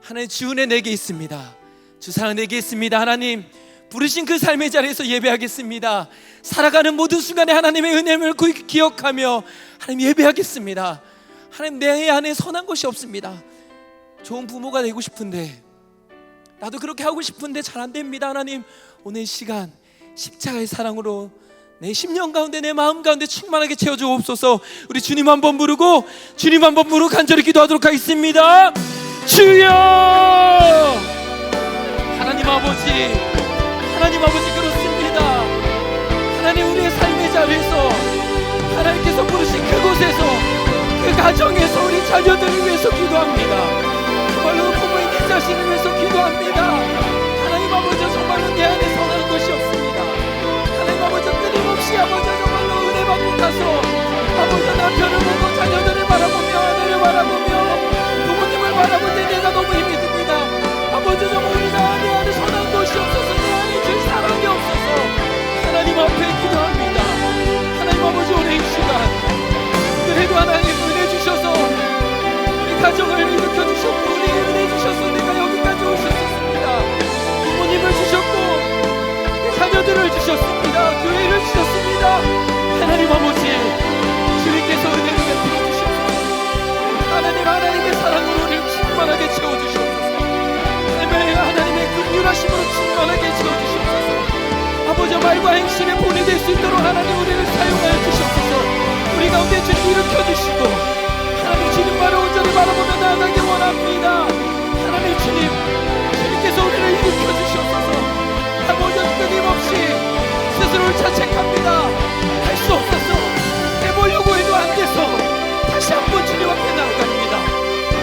하나님 주 은혜 내게 있습니다. 주 사랑 내게 있습니다. 하나님 부르신 그 삶의 자리에서 예배하겠습니다. 살아가는 모든 순간에 하나님의 은혜를 기억하며 하나님 예배하겠습니다. 하나님 내 안에 선한 것이 없습니다. 좋은 부모가 되고 싶은데, 나도 그렇게 하고 싶은데 잘 안 됩니다. 하나님 오늘 이 시간 십자가의 사랑으로 내 심령 가운데 내 마음 가운데 충만하게 채워주옵소서. 우리 주님 한번 부르고 주님 한번 부르고 간절히 기도하도록 하겠습니다. 주여 하나님 아버지, 하나님 아버지 그렇습니다. 하나님 우리의 삶의 자리에서 하나님께서 부르신 그곳에서 그 가정에서 우리 자녀들을 위해서 기도합니다. 정말로 부모님 내 자신을 위해서 기도합니다. 하나님 아버지 정말로 내 안에 선한 것이 없습니다. 하나님 아버지 끊임없이 아버지 정말로 은혜 받고 가서 아버지 남편을 보고 자녀들을 바라보며 아내를 바라보며 부모님을 바라볼 때 내가 너무 힘이 듭니다. 아버지 정말 우리가 내 안에 선한 것이 없어서 내 안에 줄 사랑이 없어서 하나님 앞에 기도합니다. 하나님 아버지 오늘 이 시간 그래도 하나님 은혜 주셔서 우리 가정을 일으켜 주셨고 우리 은혜 주셔서 내가 여기까지 오셨습니다. 부모님을 주셨고 내 자녀들을 주셨습니다. 교회를 주셨습니다. 하나님 아버지 주님께서 은혜를 베풀어 주셔서 하나님 하나님의 사랑으로 우리를 충만하게 채워주시옵소서. 하나님의 긍휼하심으로 충만하게 채워주시옵소서. 아버지 말과 행실에 본이 될 수 있도록 하나님 우리를 사용하여 주시옵소서. 우리 가운데 주님 일으켜 주시고 하나님 주님만을 온전히 바라보며 나아가기 원합니다. 하나님 주님께서 우리를 일으켜 주시옵소서. 아버지 끊임없이 스스로를 자책합니다. 할 수 없어서 해보려고 해도 안 돼서 다시 한번 주님 앞에 나아갑니다.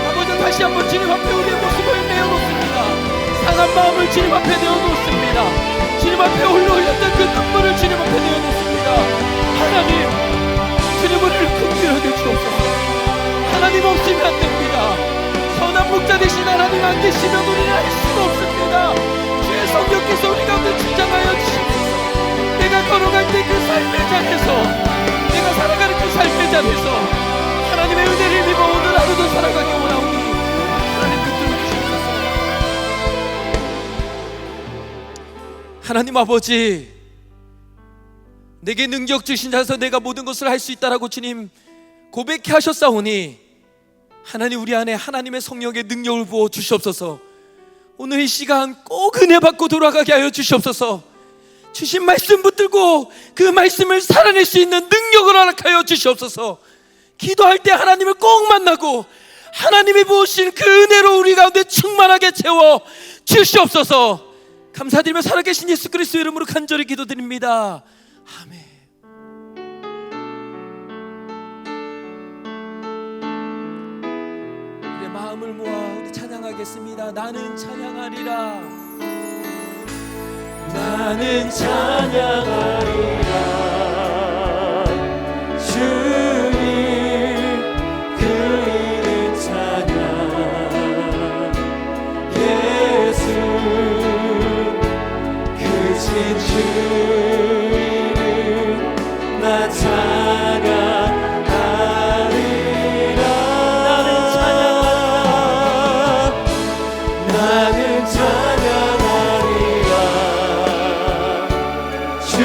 아버지 다시 한번 주님 앞에 우리의 모습을 내어놓습니다. 상한 마음을 주님 앞에 내어놓습니다. 주님 앞에 흘러흘렸던 그 눈물을 주님 앞에 내어놓습니다. 하나님 주님 우리를 긍휼하게 주옵소서. 하나님 없으면 안 됩니다. 선한 목자 되신 하나님 안 계시면 우리는 할 수가 없습니다. 주의 성령께서 우리 가운데 주장하여 주시옵소서. 내가 걸어갈 때 그 삶의 자리에서 내가 살아가는 그 삶의 자리에서 하나님의 은혜를 입어 오늘 하루도 살아가기 원하오니 하나님 붙들어 주시옵소서. 하나님 아버지 내게 능력 주신 자에서 내가 모든 것을 할 수 있다라고 주님 고백해 하셨사오니 하나님 우리 안에 하나님의 성령의 능력을 부어 주시옵소서. 오늘 이 시간 꼭 은혜 받고 돌아가게 하여 주시옵소서. 주신 말씀 붙들고 그 말씀을 살아낼 수 있는 능력을 허락하여 주시옵소서. 기도할 때 하나님을 꼭 만나고 하나님이 부으신 그 은혜로 우리 가운데 충만하게 채워 주시옵소서. 감사드리며 살아계신 예수 그리스도의 이름으로 간절히 기도드립니다. 아멘. 마음을 모아 우리 찬양하겠습니다. 나는 찬양하리라. 나는 찬양하리라. 주님 그 이름 찬양. 예수 그 진주 이름 나 찬양하리라. 나는 찬양하리라. 나는 찬양하리라. 주님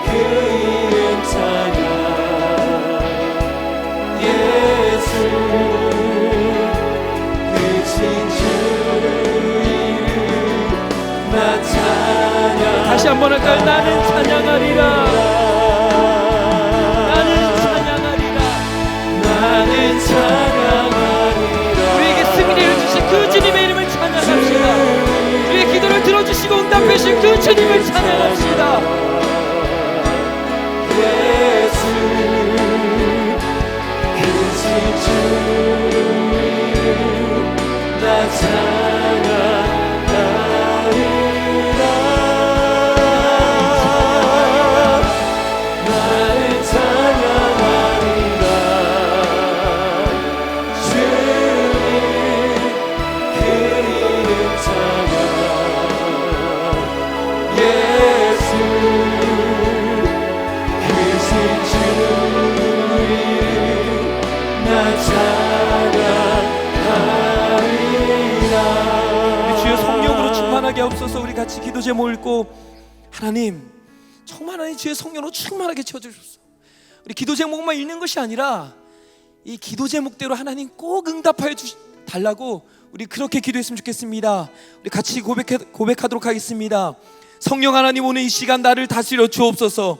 그 이름 찬양. 예수 그 진주 이름 나 찬양. 다시 한번 할까요? 나는 찬양하리라. 나는 찬양하리라. 나는 찬양하리라. 우리에게 승리를 주신 그 주님의 이름을 찬양합시다. 우리의 기도를 들어주시고 응답해 주신 그 주님을 찬양합시다. 예수 그 진주 나 찬양하리라. 나는 찬양하리라. 주님 그 이름 찬양. 예수 그 진주 나 찬양하리라. 우리 주의 성령으로 충만하게 하옵소서. 우리 같이 기도 제목 읽고 하나님 정말 하나님 주의 성령으로 충만하게 채워주옵소서. 우리 기도 제목만 읽는 것이 아니라 이 기도 제목대로 하나님 꼭 응답하여 달라고 우리 그렇게 기도했으면 좋겠습니다. 우리 같이 고백하도록 하겠습니다. 성령 하나님, 오늘 이 시간 나를 다스려 주옵소서.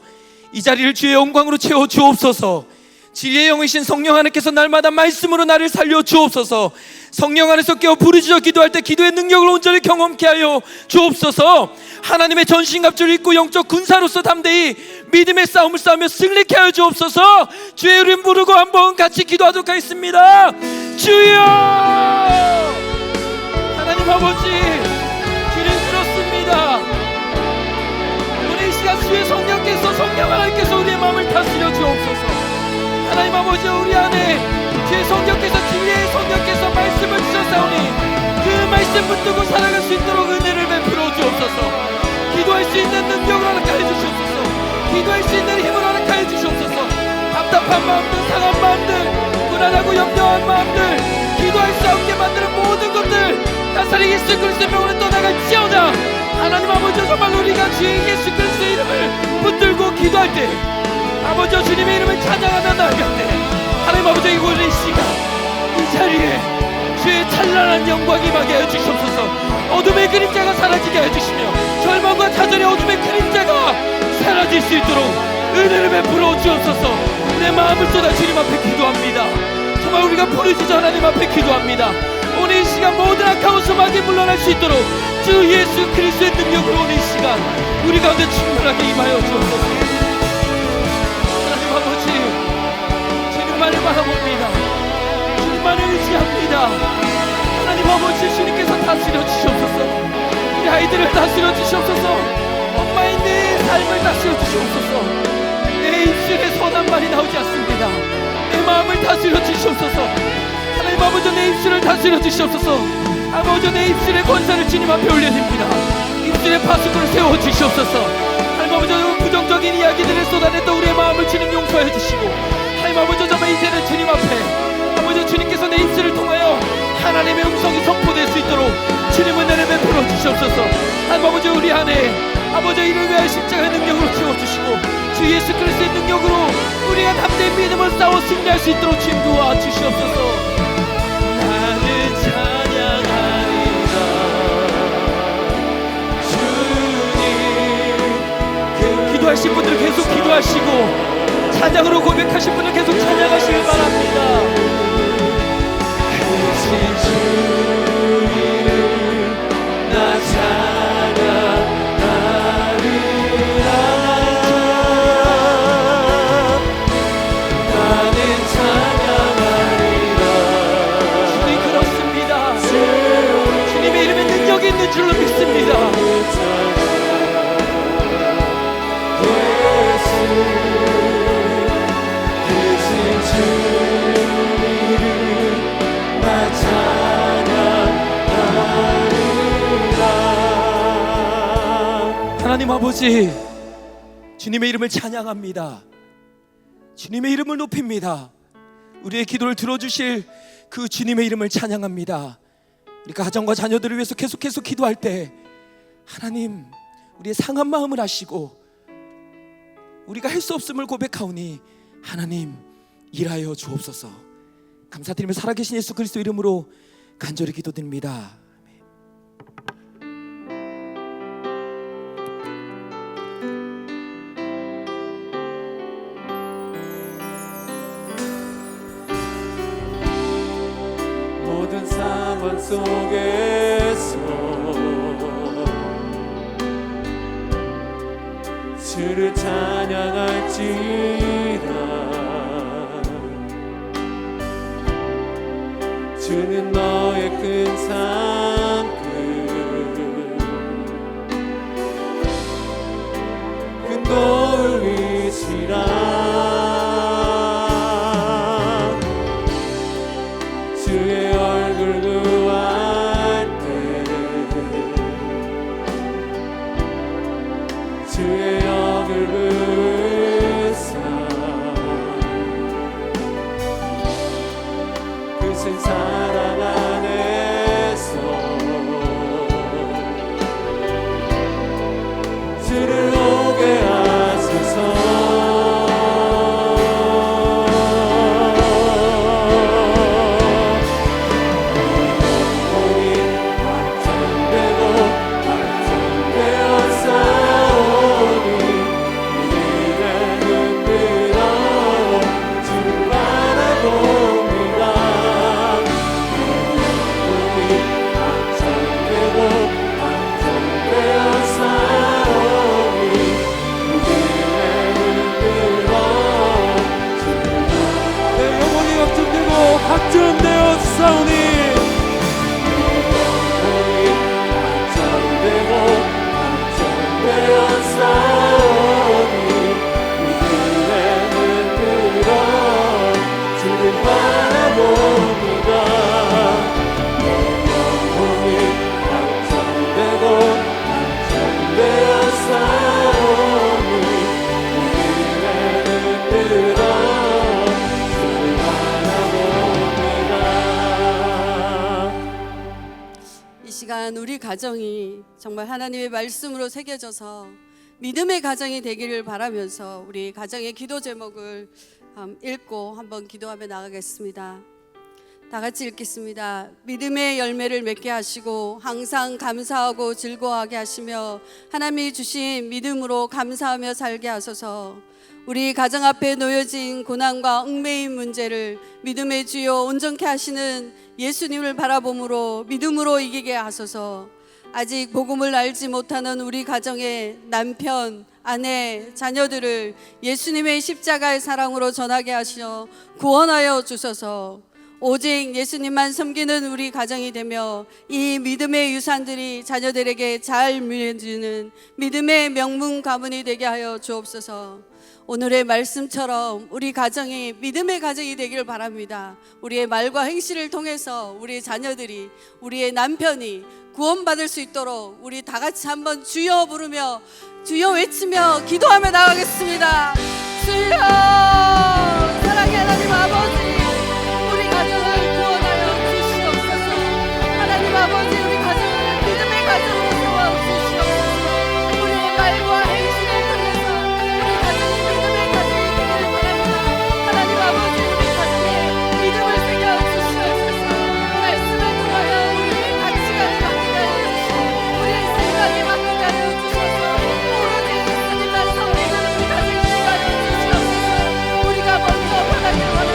이 자리를 주의 영광으로 채워 주옵소서. 지혜의 영이신 성령 하나님께서 날마다 말씀으로 나를 살려 주옵소서. 성령 안에서 깨어 부르짖어 기도할 때 기도의 능력을 온전히 경험케 하여 주옵소서. 하나님의 전신갑주를 입고 영적 군사로서 담대히 믿음의 싸움을 싸우며 승리케 하여 주옵소서. 주의 이름 부르고 한번 같이 기도하도록 하겠습니다. 주여! 하나님 아버지, 주님 들었습니다. 오늘 이 시간 주의 성령께서, 성령 하나님께서 우리의 마음을 다스려 주옵소서. 하나님 아버지, 우리 안에 주의 성령께서, 진리의 성령께서 말씀을 주셨사오니 그 말씀 붙들고 살아갈 수 있도록 은혜를 베풀어 주옵소서. 기도할 수 있는 능력을 허락하여 주시옵소서. 기도할 수 있는 힘을 허락하여 주시옵소서. 답답한 마음들, 상한 마음들, 불안하고 염려한 마음들, 기도할 수 없게 만드는 모든 것들 나사렛 예수 그리스도의 명으로 떠나갈지어다. 하나님 아버지, 정말 우리가 주의 예수 그리스도의 이름을 붙들고 기도할 때, 아버지 주님의 이름을 찬양하며 나아갈 때, 하나님 아버지 오늘 이 시간 이 자리에 주의 찬란한 영광이 임하게 하여 주시옵소서. 어둠의 그림자가 사라지게 하여 주시며 절망과 좌절의 어둠의 그림자가 사라질 수 있도록 은혜를 베풀어 주옵소서. 내 마음을 쏟아 주님 앞에 기도합니다. 정말 우리가 부르짖어 하나님 앞에 기도합니다. 오늘 이 시간 모든 악한 소망이 물러날 수 있도록 주 예수 그리스도의 능력으로 오늘 이 시간 우리 가운데 충만하게 임하여 주옵소서. 하나님 아버지, 주님만을 바라봅니다. 주님만을 의지합니다. 하나님 아버지, 주님께서 다스려 주시옵소서. 우리 아이들을 다스려 주시옵소서. 엄마인 내 삶을 다스려 주시옵소서. 내 입술에 선한 말이 나오지 않습니다. 내 마음을 다스려 주시옵소서. 하나님 아버지, 내 입술을 다스려 주시옵소서. 아버지, 내 입술의 권세를 주님 앞에 올려드립니다. 입술의 파수꾼을 세워 주시옵소서. 하나님 아버지, 부정적인 이야기들을 쏟아냈던 우리의 마음을 주님 용서해 주시고, 하나님 아버지, 정말 이제는 주님 앞에 아버지 주님께서 내 입술을 통하여 하나님의 음성이 선포될 수 있도록 주님 은혜를 베풀어 주시옵소서. 하나님 아버지, 우리 안에 아버지 이를 위하여 십자가의 능력으로 채워주시고 주 예수 그리스도의 능력으로 우리가 담대히 믿음을 싸워 승리할 수 있도록 주님 도와주시옵소서. 나는 찬양하리라. 주님, 기도하신 분들 계속 기도하시고 찬양으로 고백하신 분들 계속 찬양하시길 바랍니다. 나 찬양하리라. 나는 찬양하리라. 하나님 아버지, 주님의 이름을 찬양합니다. 주님의 이름을 높입니다. 우리의 기도를 들어주실 그 주님의 이름을 찬양합니다. 우리 가정과 자녀들을 위해서 계속해서 기도할 때 하나님, 우리의 상한 마음을 아시고 우리가 할 수 없음을 고백하오니 하나님 일하여 주옵소서. 감사드리며 살아계신 예수 그리스도 이름으로 간절히 기도드립니다. 모든 상황 속에서 주를 찬양할지라. 주는 너의 큰 상급, 큰 도우이시라. 주의 얼굴 구할 때 주의 영을 부으사 크신 사랑 안에서 주를 오게 하소서. 박전되었사오니 이제는 들어 주를 바라봅니다. 영혼이 박전되고 박전되었사오니 이제는 들어 우리 가정이 정말 하나님의 말씀으로 새겨져서 믿음의 가정이 되기를 바라면서 우리 가정의 기도 제목을 읽고 한번 기도하며 나가겠습니다. 다 같이 읽겠습니다. 믿음의 열매를 맺게 하시고 항상 감사하고 즐거워하게 하시며 하나님이 주신 믿음으로 감사하며 살게 하소서. 우리 가정 앞에 놓여진 고난과 얽매인 문제를 믿음의 주여 온전케 하시는 예수님을 바라봄으로 믿음으로 이기게 하소서. 아직 복음을 알지 못하는 우리 가정의 남편, 아내, 자녀들을 예수님의 십자가의 사랑으로 전하게 하시어 구원하여 주소서. 오직 예수님만 섬기는 우리 가정이 되며 이 믿음의 유산들이 자녀들에게 잘 물려주는 믿음의 명문 가문이 되게 하여 주옵소서. 오늘의 말씀처럼 우리 가정이 믿음의 가정이 되기를 바랍니다. 우리의 말과 행실을 통해서 우리의 자녀들이, 우리의 남편이 구원받을 수 있도록 우리 다 같이 한번 주여 부르며 주여 외치며 기도하며 나가겠습니다. 주여, 사랑의 하나님 아버지, 우리 가정을 구원하여 주시옵소서. 하나님 아버지, 우리 가정을 믿음의 가정으로 세워 주시옵소서. 우리의 말과 행실을 통해서 우리 가정이 믿음의 가정이 되기를 바랍니다. 하나님 아버지, 우리 가정에 믿음을 새겨 주시옵소서. 말씀을 통하여 우리의 가치관이 바뀌게 하여 주시고 우리의 생각이 바뀌게 하여 주셔서 오로지 예수님만 섬기는 우리 가정이 되게 하여 주시옵소서. 우리가 먼저 하나님을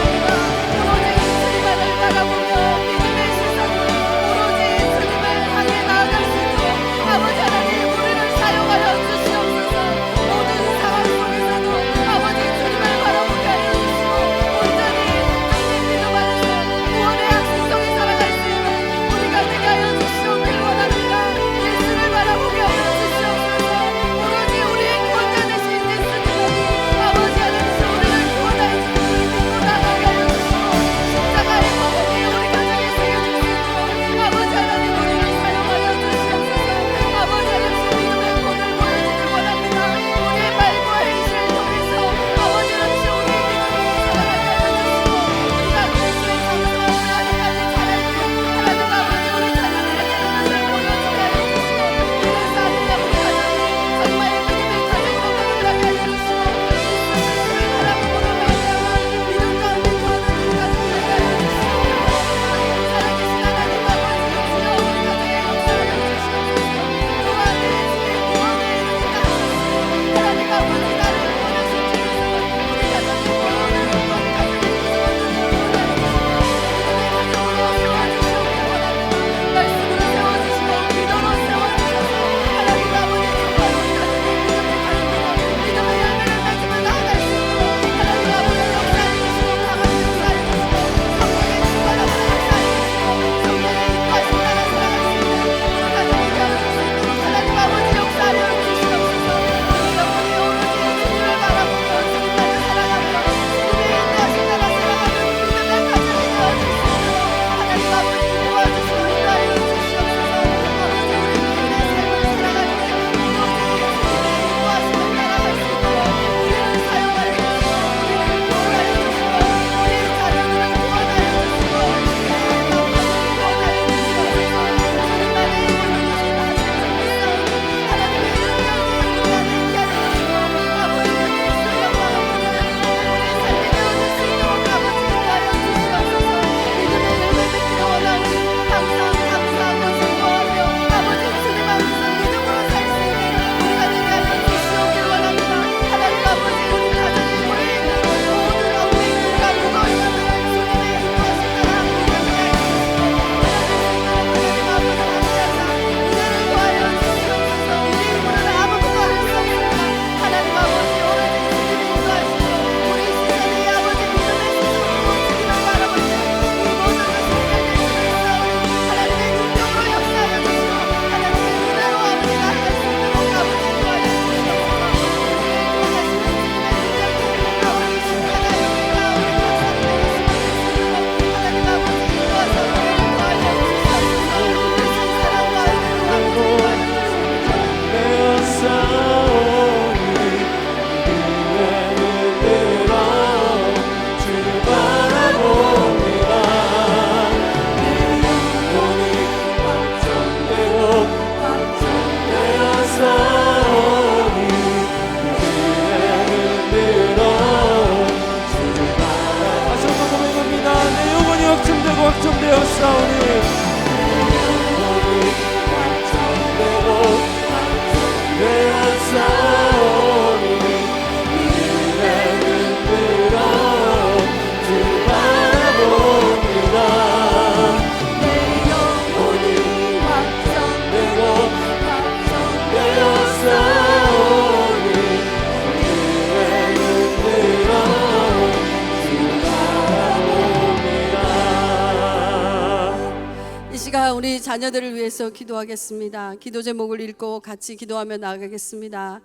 우리 자녀들을 위해서 기도하겠습니다. 기도 제목을 읽고 같이 기도하며 나아가겠습니다.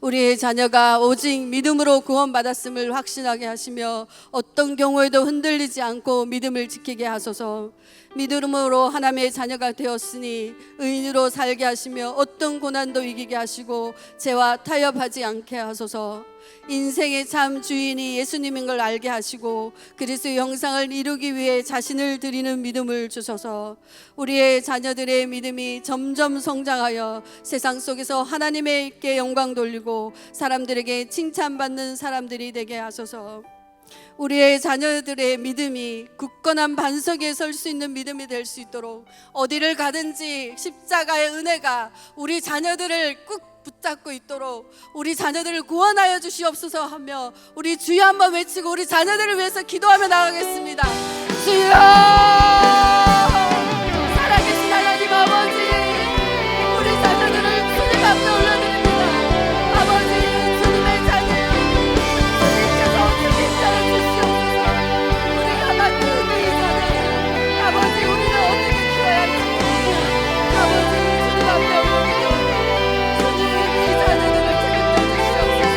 우리의 자녀가 오직 믿음으로 구원받았음을 확신하게 하시며 어떤 경우에도 흔들리지 않고 믿음을 지키게 하소서. 믿음으로 하나님의 자녀가 되었으니 의인으로 살게 하시며 어떤 고난도 이기게 하시고 죄와 타협하지 않게 하소서. 인생의 참 주인이 예수님인 걸 알게 하시고 그리스도의 형상을 이루기 위해 자신을 드리는 믿음을 주소서. 우리의 자녀들의 믿음이 점점 성장하여 세상 속에서 하나님께 영광 돌리고 사람들에게 칭찬받는 사람들이 되게 하소서. 우리의 자녀들의 믿음이 굳건한 반석 위에 설 수 있는 믿음이 될 수 있도록 어디를 가든지 십자가의 은혜가 우리 자녀들을 꾹 붙잡고 있도록 우리 자녀들을 구원하여 주시옵소서 하며 우리 주여 한번 외치고 우리 자녀들을 위해서 기도하며 나가겠습니다. 주여, 살아계신 하나님 아버지, 우리 자녀들을 주님 앞에 올려드립니다. 아버지, 주님의 자녀 주님께서 책임져야 주시옵소서. 우리가 맡은 이 자녀들 아버지, 우리가 어떻게 키워야 할지 아버지 주님 앞에 올려드립니다. 이 자녀들을 책임져 주시옵소서.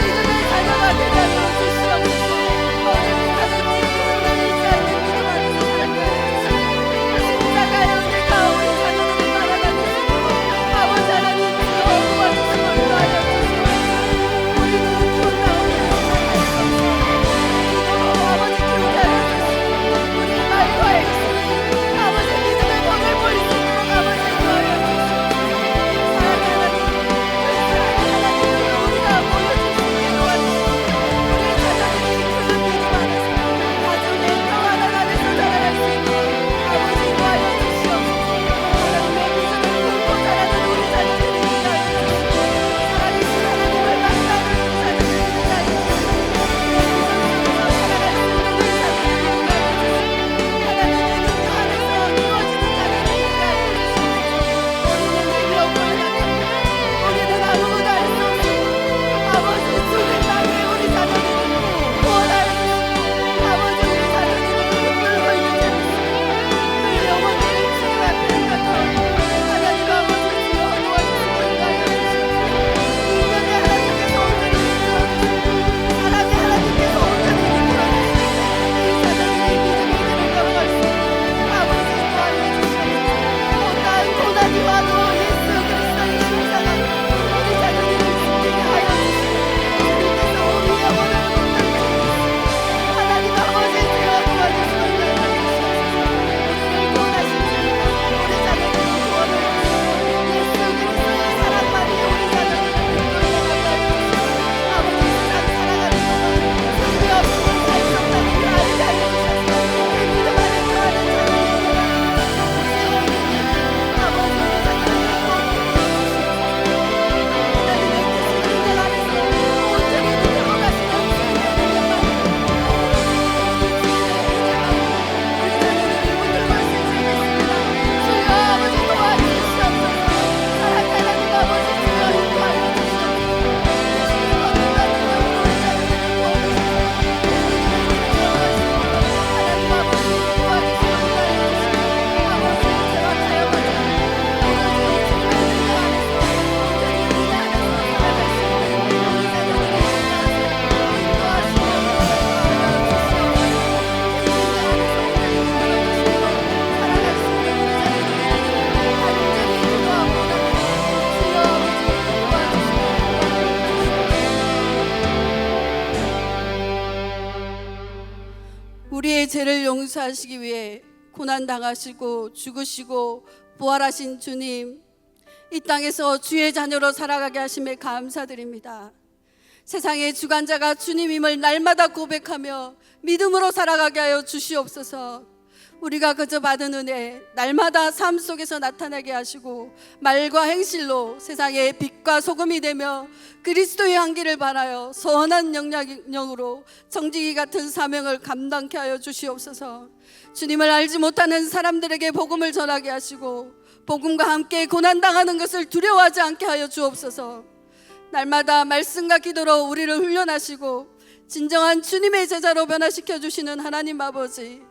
믿음의 자녀가 되게 하여 주시옵소서. 어디를 가든지 흔들리지 않는 믿음 안에서 살게 하여 주시옵소서. 십자가의 은혜가 우리 자녀들을 따라다닐 수 있도록 아버지 하나님 주여 도와주시고 인도하여 주시옵소서. 우리는 키운다고 믿음으로 아버지 키우게 하여 주시옵소서. 우리의 말과 행실이 아버지 믿음의 덕을 보일 수 있도록 아버지 인도하여 주시옵소서. 사랑의 하나님, 우리가 모여주시기에 도와주시고 우리의 자녀들이 그 믿음 안에서 가정의 평안한 안에서 자라날 수 있도록 아버지 인도하여 주시옵소서. 하나님의 믿음을 품고 자라는 우리 자녀들이 있게 하여 주시고 살아계신 하나님을 만나는 우리 자녀들이 있게 하여 주시고 믿음 속에서 살아갈 수 있는 우리 자녀들이 있게 하여 주시고 하나님의 능력 안에서 이루어지는 자녀들이 있게 하여 주시옵소서. 우리는 힘이 없고 연약합니다. 우리는 아무것도 할 수 없습니다. 아버지 주님만이 우리 자녀들을 구원하여 주시고 아버지 우리 자녀들을 붙들고 있는 그 영혼들을 주님 앞에 의탁하오니 하나님 아버지 주여 도와주시고 인도하여 주시옵소서. 인간의 하나님께서 온전히 이끌어주시고 사랑의 하나님께서 온전히 이끌어주시고 이 자녀들이 믿음의 길을 걸어갈 수 있도록 아버지 인도하여 주시옵소서. 어떠한 고난이 와도 예수 그리스도의 신상으로 우리 자녀들을 지키게 하여 주시고 주님께서 우리 영혼을 붙들고 계시고 하나님 아버지 주여 도와주시고 인도하여 주시옵소서. 우리를 구원하신 주님, 우리 자녀들을 구원하여 주시고 예수 그리스도의 사랑만이 우리 자녀들을 붙들고 가게 하여 주시고 아버지 세상 살아가는 동안 주님이 없이는 살 수 없다는 걸 알게 하여 주셔서 그 믿음 안에 거하는 자녀들이 아버지 우리 자녀들을 꼭 붙들어 주시옵소서. 하나님의 뜻을 인생 안에서 온전히 이끌고 가시는 주님의 능력만으로 우리 자녀들을 붙들고 있을 수 있겠습니다. 주여 아버지 도와주시옵소서. 사랑의 하나님 아버지 주여 인도하여 주시옵소서. 주님 어떤 능력으로 우리 자녀들을 구원하시고 하나님 아버지 도와주시고 인도하여 주시고 아버지 죄와 타협하지 않고 오로지 주님의 능력 안에서 온전히 은혜 안에서 살아갈 수 있는 우리 자녀들이 되게 하소서. 인도하시고 인도하여 주시옵소서. 그 은혜 안에서 온전히 이끌어주시고 살아갈 수 있는 우리 자녀들이 되기를 간절히 기도하고 원합니다. 주여 아버지 도와주시고 우리의 죄를 용서하시기 위해 고난 당하시고 죽으시고 부활하신 주님, 이 땅에서 주의 자녀로 살아가게 하심에 감사드립니다. 세상의 주관자가 주님임을 날마다 고백하며 믿음으로 살아가게 하여 주시옵소서. 우리가 그저 받은 은혜 날마다 삶 속에서 나타나게 하시고 말과 행실로 세상의 빛과 소금이 되며 그리스도의 향기를 발하여 선한 영향력으로 청지기 같은 사명을 감당케 하여 주시옵소서. 주님을 알지 못하는 사람들에게 복음을 전하게 하시고 복음과 함께 고난당하는 것을 두려워하지 않게 하여 주옵소서. 날마다 말씀과 기도로 우리를 훈련하시고 진정한 주님의 제자로 변화시켜 주시는 하나님 아버지,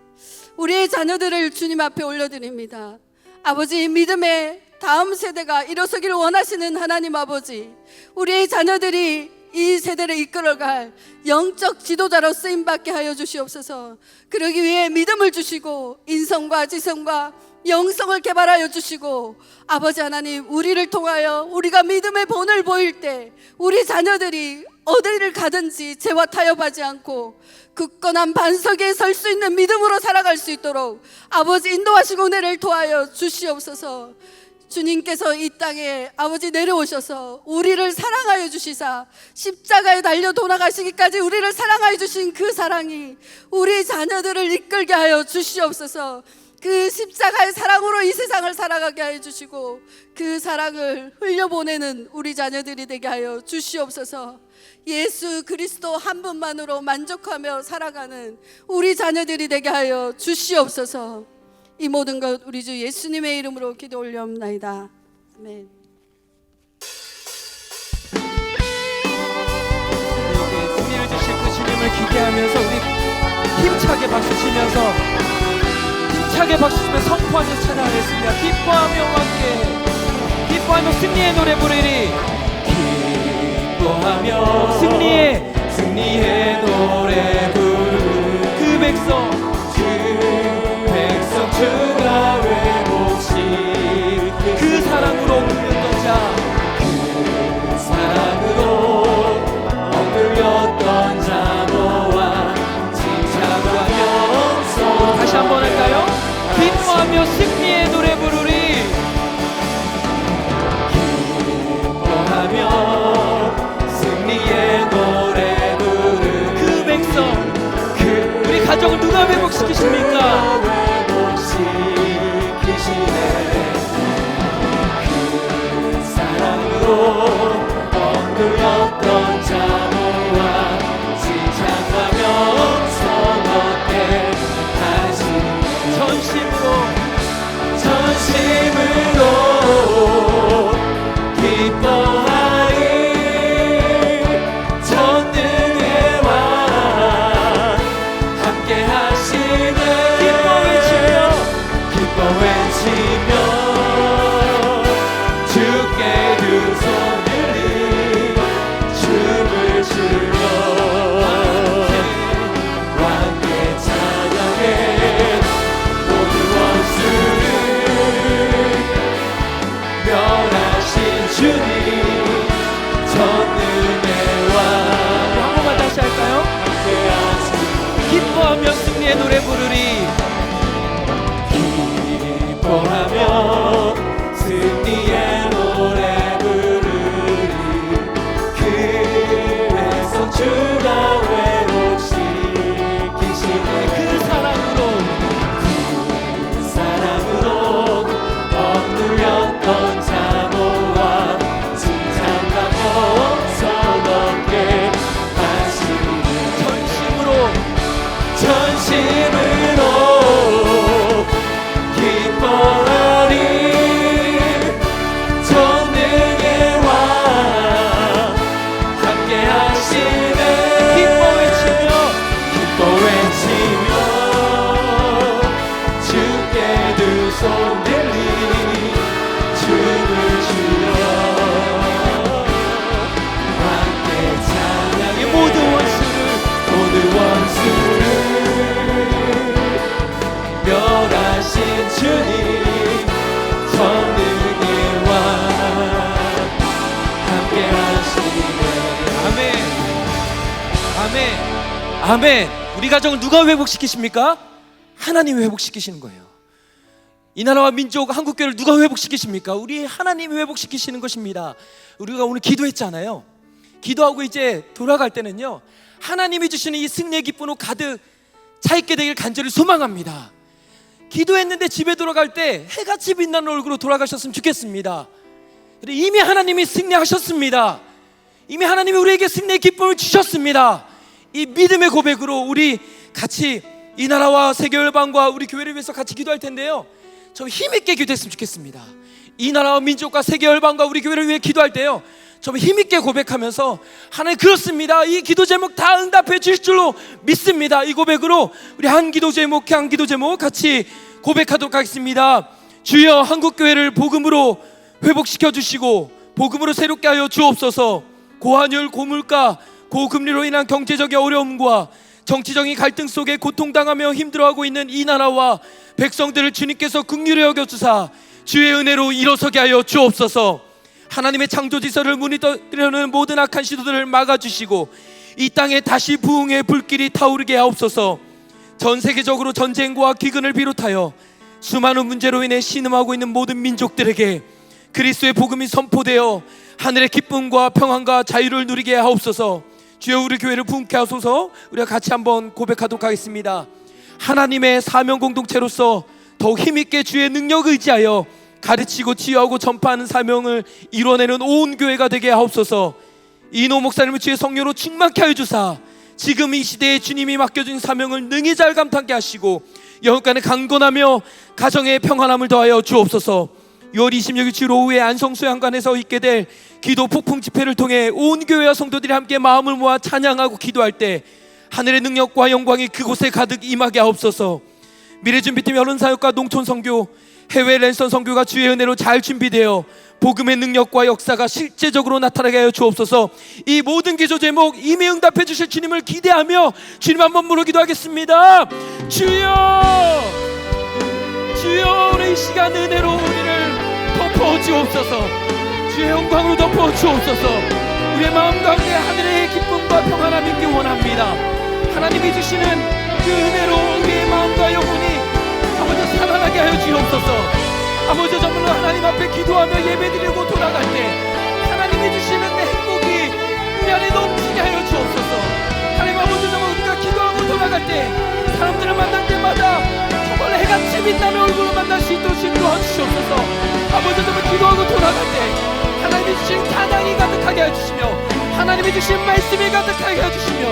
우리의 자녀들을 주님 앞에 올려드립니다. 아버지, 믿음의 다음 세대가 일어서기를 원하시는 하나님 아버지, 우리의 자녀들이 이 세대를 이끌어갈 영적 지도자로 쓰임받게 하여 주시옵소서. 그러기 위해 믿음을 주시고 인성과 지성과 영성을 개발하여 주시고, 아버지 하나님, 우리를 통하여 우리가 믿음의 본을 보일 때 우리 자녀들이 어디를 가든지 죄와 타협하지 않고 굳건한 반석에 설 수 있는 믿음으로 살아갈 수 있도록 아버지 인도하시고 은혜를 도하여 주시옵소서. 주님께서 이 땅에 아버지 내려오셔서 우리를 사랑하여 주시사 십자가에 달려 돌아가시기까지 우리를 사랑하여 주신 그 사랑이 우리 자녀들을 이끌게 하여 주시옵소서. 그 십자가의 사랑으로 이 세상을 살아가게 하여 주시고 그 사랑을 흘려보내는 우리 자녀들이 되게 하여 주시옵소서. 예수 그리스도 한 분만으로 만족하며 살아가는 우리 자녀들이 되게 하여 주시옵소서. 이 모든 것 우리 주 예수님의 이름으로 기도 올려옵나이다. 아멘. 우리에게 승리를 주실 그 주님을 기대하면서 우리 힘차게 박수치면서 선포하며 찬양하겠습니다. 기뻐하며 함께 기뻐하며 승리의 노래 부르리. 기뻐하며 승리의 노래 부르리. 그 백성 주가 회복시키시네. 그 사랑으로 억눌렸던 자, 그 사랑으로 억눌렸던 자 모아 칭찬하며 영성. 다시 한번 할까요? 기뻐하며 승리의 노래 부르리. 기뻐하며 승리의 노래 부르리. 그 백성, 우리 가정을 누가 회복시키십니까? 억눌렸던 자 모아 칭찬하며 성얻게 하시네. 전심으로 기뻐하리. 전능의 왕 함께 하시네. 기뻐 외치며 주께 두 손 들리 춤을 추며 함께 찬양해. 모든 원수를 멸하신 주님, 전능의 왕. 한 번만 다시 할까요? 함께 하시네. 기뻐하며 승리의 노래 부르리. 기뻐하며 승리의 노래 부르리. 그 백성 주가 회복시키시네. 그 사랑으로 억눌렸던 자 모아 칭찬하며 성얻게 하시네. 전심으로 기뻐하리. 전능의 왕 함께 하시네. 기뻐 외치며 주께 두 손 들리 춤을 추며 함께 찬양해. 모든 원수를 멸하신 주님, 전능의 왕 함께 하시네. 아멘. 우리 가정을 누가 회복시키십니까? 하나님이 회복시키시는 거예요. 이 나라와 민족 한국교회를 누가 회복시키십니까? 우리 하나님이 회복시키시는 것입니다. 우리가 오늘 기도했잖아요. 기도하고 이제 돌아갈 때는요, 하나님이 주시는 이 승리의 기쁨으로 가득 차 있게 되길 간절히 소망합니다. 기도했는데 집에 돌아갈 때 해같이 빛나는 얼굴로 돌아가셨으면 좋겠습니다. 이미 하나님이 승리하셨습니다. 이미 하나님이 우리에게 승리의 기쁨을 주셨습니다. 이 믿음의 고백으로 우리 같이 이 나라와 세계 열방과 우리 교회를 위해서 같이 기도할 텐데요, 좀 힘있게 기도했으면 좋겠습니다. 이 나라와 민족과 세계 열방과 우리 교회를 위해 기도할 때요, 좀 힘있게 고백하면서 하나님 그렇습니다, 이 기도 제목 다 응답해 주실 줄로 믿습니다. 이 고백으로 우리 한 기도 제목 같이 고백하도록 하겠습니다. 주여 한국교회를 복음으로 회복시켜 주시고 복음으로 새롭게 하여 주옵소서. 고환율, 고물가, 고금리로 인한 경제적인 어려움과 정치적인 갈등 속에 고통당하며 힘들어하고 있는 이 나라와 백성들을 주님께서 긍휼히 여겨주사 주의 은혜로 일어서게 하여 주옵소서. 하나님의 창조지서를 무너뜨리려는 모든 악한 시도들을 막아주시고 이 땅에 다시 부흥의 불길이 타오르게 하옵소서. 전 세계적으로 전쟁과 기근을 비롯하여 수많은 문제로 인해 신음하고 있는 모든 민족들에게 그리스도의 복음이 선포되어 하늘의 기쁨과 평안과 자유를 누리게 하옵소서. 주여 우리 교회를 부흥케 하소서. 우리가 같이 한번 고백하도록 하겠습니다. 하나님의 사명 공동체로서 더욱 힘있게 주의 능력을 의지하여 가르치고 치유하고 전파하는 사명을 이뤄내는 온 교회가 되게 하옵소서. 이노 목사님을 주의 성령으로 충만케 하여 주사 지금 이 시대에 주님이 맡겨준 사명을 능히 잘 감당케 하시고 영원간에 강건하며 가정의 평안함을 더하여 주옵소서. 6월 26일 주 오후에 안성수양관에서 있게 될 기도 폭풍 집회를 통해 온 교회와 성도들이 함께 마음을 모아 찬양하고 기도할 때 하늘의 능력과 영광이 그곳에 가득 임하게 하옵소서. 미래준비팀 여론사역과 농촌선교, 해외 랜선 선교가 주의 은혜로 잘 준비되어 복음의 능력과 역사가 실제적으로 나타나게 하여 주옵소서. 이 모든 기도 제목 이미 응답해 주실 주님을 기대하며 주님 한번 물어 기도하겠습니다. 주여, 주여, 우리 이 시간 은혜로 우리를 덮어 주옵소서. 주의 영광으로 덮어 주옵소서. 우리의 마음 가운데 하늘의 기쁨과 평안함이 있기 원합니다. 하나님이 주시는 그 은혜로 우리의 마음과 영혼이 아버지 살아나게 하여 주옵소서. 아버지 정말로 하나님 앞에 기도하며 예배드리고 돌아갈 때 하나님이 주시는 행복이 우리 안에 넘치게 하여 주옵소서. 하나님 아버지 정말 우리가 기도하고 돌아갈 때 사람들을 만날 때마다 정말 해같이 빛나는 얼굴을 만날 수 있도록 인도하시옵소서. 아버지 정말 기도하고 돌아갈 때 하나님이 주신 찬양이 가득하게 해주시며 하나님이 주신 말씀이 가득하게 해주시며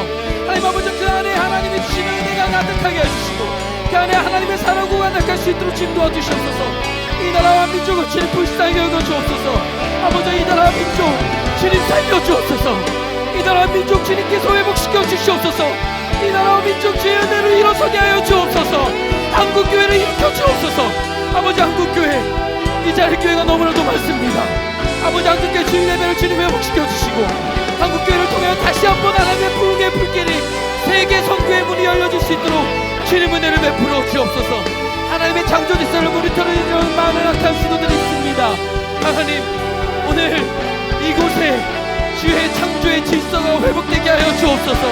하나님 아버지 그 안에 하나님이 주시는 은혜가 가득하게 해주시고 그 안에 하나님의 사랑과 가득할 수 있도록 인도하 주시옵소서. 이 나라와 민족을 주님 불쌍히 여겨주옵소서. 아버지 이 나라와 민족 주님 살려주옵소서. 이 나라와 민족 주님께서 회복시켜 주시옵소서. 이 나라와 민족 주의 은혜로 일어서게 하여 주옵소서. 한국교회를 일으켜 주옵소서. 아버지 한국교회 이 자리 교회가 너무나도 많습니다. 아버지 한국교회 주일 예배를 주님 회복시켜 주시고 한국교회를 통해 다시 한번 하나님의 부흥의 불길이 세계 선교의 문이 열려질 수 있도록 주님 은혜를 베풀어 주옵소서. 하나님의 창조질서를 무너뜨리려는 많은 악한 시도들이 있습니다. 하나님 오늘 이곳에 주의 창조의 질서가 회복되게 하여 주옵소서.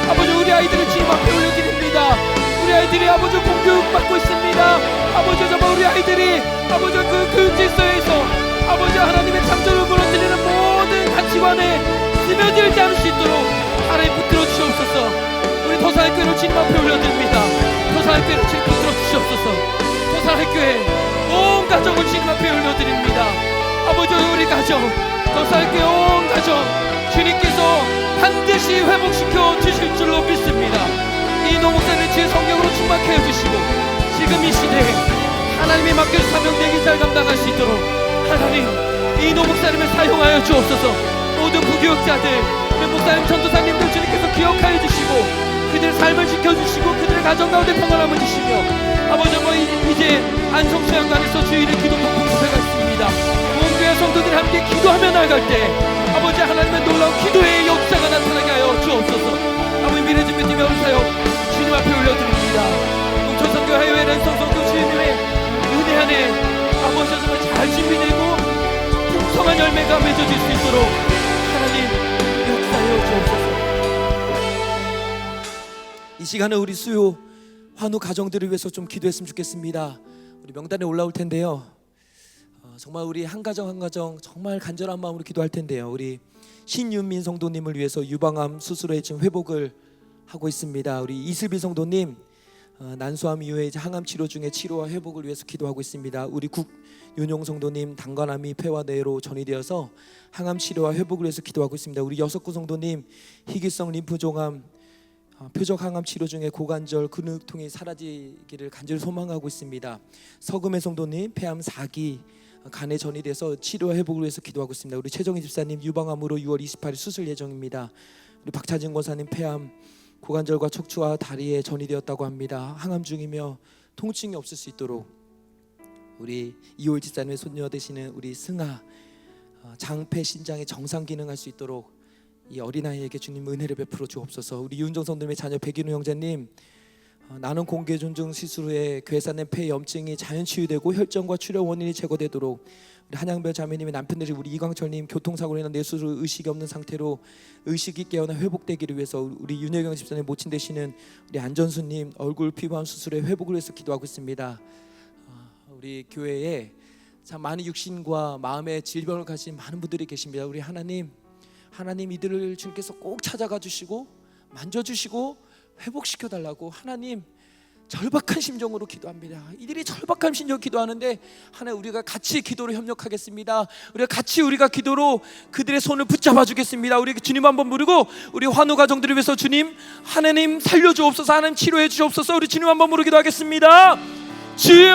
아버지 우리 아이들을 주님 앞에 올려드립니다. 우리 아이들이 아버지 공교육 받고 있습니다. 아버지 정말 우리 아이들이 아버지 그 질서에서 아버지 하나님의 창조를 무너뜨리는 모든 가치관에 스며들지 않을 수 있도록 하나님 붙들어 주시옵소서. 우리 도사학교를 주님 앞에 올려드립니다. 도사학교를 주님 붙들어 주시옵소서. 도사학교에 온 가정을 주님 앞에 올려드립니다. 아버지 우리 가정 도사학교의 온 가정 주님께서 반드시 회복시켜 주실 줄로 믿습니다. 이 노목사를 주의 성령으로 충만케 해주시고 지금 이 시대에 하나님이 맡겨준 사명 내기 잘 감당할 수 있도록 하나님 이 노목사님을 사용하여 주옵소서. 모든 부교육자들 목사님 전도사님들 주님께서 기억하여 주시고 그들의 삶을 지켜주시고 그들의 가정 가운데 평안함을 주시며 아버지 이제 안성수양관에서 주일의 기도 폭풍 집회가 있습니다. 온 교회 성도들이 함께 기도하며 나아갈 때 아버지 하나님의 놀라운 기도의 역사가 나타나게 하여 주옵소서. 아버지 미래준비팀 여론사역 주님 앞에 올려드립니다. 농촌선교 해외 랜선선교 주님의 은혜 안에 아버지 정말 잘 준비되고 풍성한 열매가 맺어질 수 있도록 하나님 역사하여 주옵소서. 이 시간에 우리 수요 환우 가정들을 위해서 좀 기도했으면 좋겠습니다. 우리 명단에 올라올 텐데요. 정말 우리 한 가정 한 가정 정말 간절한 마음으로 기도할 텐데요. 우리 신윤민 성도님을 위해서 유방암 수술에 지금 회복을 하고 있습니다. 우리 이슬비 성도님 난소암 이후에 이제 항암 치료 중에 치료와 회복을 위해서 기도하고 있습니다. 우리 국윤용 성도님 당관암이 폐와 뇌로 전이되어서 항암 치료와 회복을 위해서 기도하고 있습니다. 우리 여석구 성도님 희귀성 림프종암 표적 항암 치료 중에 고관절 근육통이 사라지기를 간절히 소망하고 있습니다. 서금의 성도님 폐암 4기 간에 전이돼서 치료 회복을 위해서 기도하고 있습니다. 우리 최정희 집사님 유방암으로 6월 28일 수술 예정입니다. 우리 박차진 권사님 폐암 고관절과 척추와 다리에 전이되었다고 합니다. 항암 중이며 통증이 없을 수 있도록 우리 이올 집사님의 손녀 되시는 우리 승아 장폐 신장에 정상 기능할 수 있도록 이 어린아이에게 주님 은혜를 베풀어 주옵소서. 우리 윤정 성도님의 자녀 백인우 형제님, 나는 공개 존중 시술 후에 괴사된 폐 염증이 자연 치유되고 혈전과 출혈 원인이 제거되도록, 우리 한양별 자매님의 남편들이 우리 이광철님 교통사고로 인한 뇌수술 의식이 없는 상태로 의식이 깨어나 회복되기를 위해서, 우리 윤여경 집사님 모친 되시는 우리 안전수님 얼굴 피부암 수술의 회복을 위해서 기도하고 있습니다. 우리 교회에 참 많은 육신과 마음의 질병을 가진 많은 분들이 계십니다. 우리 하나님 이들을 주님께서 꼭 찾아가 주시고 만져주시고 회복시켜 달라고 하나님 절박한 심정으로 기도합니다. 이들이 절박한 심정으로 기도하는데 하나님 우리가 같이 기도로 협력하겠습니다. 우리가 기도로 그들의 손을 붙잡아 주겠습니다. 우리 주님 한번 부르고, 우리 환우 가정들을 위해서 주님 하나님 살려주옵소서, 하나님 치료해 주옵소서. 우리 주님 한번 부르기도 하겠습니다. 주여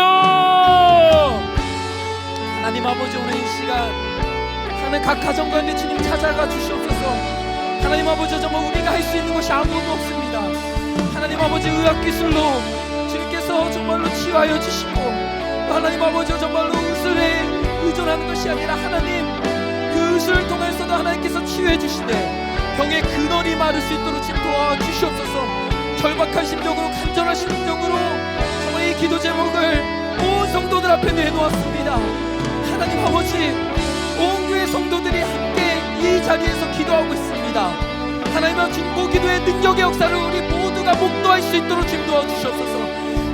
하나님 아버지, 오늘 이 시간 하나님 각 가정 가운데 주님 찾아가 주시옵소서. 하나님 아버지, 정말 우리가 할 수 있는 것이 아무것도 없습니다. 하나님 아버지, 의학기술로 주님께서 정말로 치유하여 주시고, 하나님 아버지 정말로 의술에 의존하는 것이 아니라 하나님 그 의술을 통해서도 하나님께서 치유해 주시되 병의 근원이 마를 수 있도록 지금 도와주시옵소서. 절박한 심정으로, 간절한 심정으로 정말 이 기도 제목을 온 성도들 앞에 내놓았습니다. 하나님 아버지, 온 교회 성도들이 함께 이 자리에서 기도하고 있습니다. 하나님의 중보기도의 능력의 역사를 우리 모두가 목도할 수 있도록 주님 도와주시옵소서.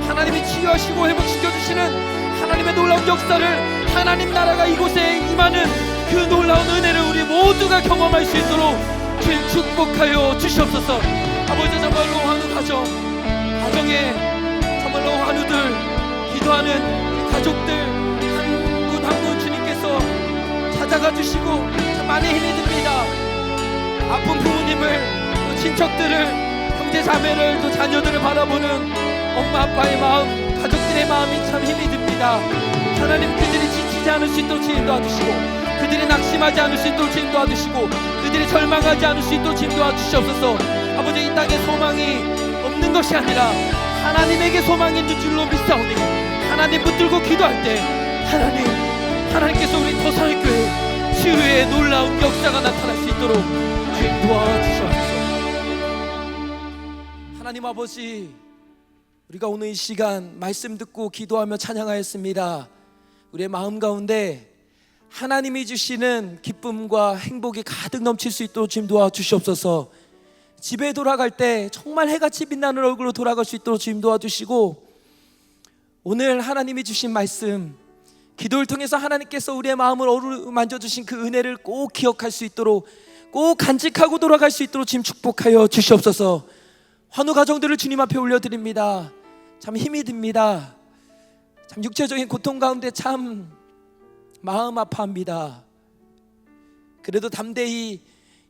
하나님이 치유하시고 회복시켜주시는 하나님의 놀라운 역사를, 하나님 나라가 이곳에 임하는 그 놀라운 은혜를 우리 모두가 경험할 수 있도록 주님 축복하여 주시옵소서. 아버지, 정말로 환우 가정에 정말로 환우들 기도하는 가족들 한 분 한 분 주님께서 찾아가 주시고 참 많이 힘이 듭니다. 아픈 부모님을, 또 친척들을, 형제 자매를, 또 자녀들을 바라보는 엄마 아빠의 마음, 가족들의 마음이 참 힘이 듭니다. 하나님, 그들이 지치지 않을 수 있도록 주님 도와주시고, 그들이 낙심하지 않을 수 있도록 주님 도와주시고, 그들이 절망하지 않을 수 있도록 주님 도와주시옵소서. 아버지, 이 땅에 소망이 없는 것이 아니라 하나님에게 소망이 있는 줄로 믿사오니, 하나님 붙들고 기도할 때 하나님께서 우리 더사랑교회 치유의 놀라운 역사가 나타날 수 있도록 주님 도와주시옵소서. 하나님 아버지, 우리가 오늘 이 시간 말씀 듣고 기도하며 찬양하였습니다. 우리의 마음 가운데 하나님이 주시는 기쁨과 행복이 가득 넘칠 수 있도록 주님 도와주시옵소서. 집에 돌아갈 때 정말 해같이 빛나는 얼굴로 돌아갈 수 있도록 주님 도와주시고, 오늘 하나님이 주신 말씀, 기도를 통해서 하나님께서 우리의 마음을 어루만져 주신 그 은혜를 꼭 기억할 수 있도록, 꼭 간직하고 돌아갈 수 있도록 주님 축복하여 주시옵소서. 환우 가정들을 주님 앞에 올려드립니다. 참 힘이 듭니다. 참 육체적인 고통 가운데 참 마음 아파합니다. 그래도 담대히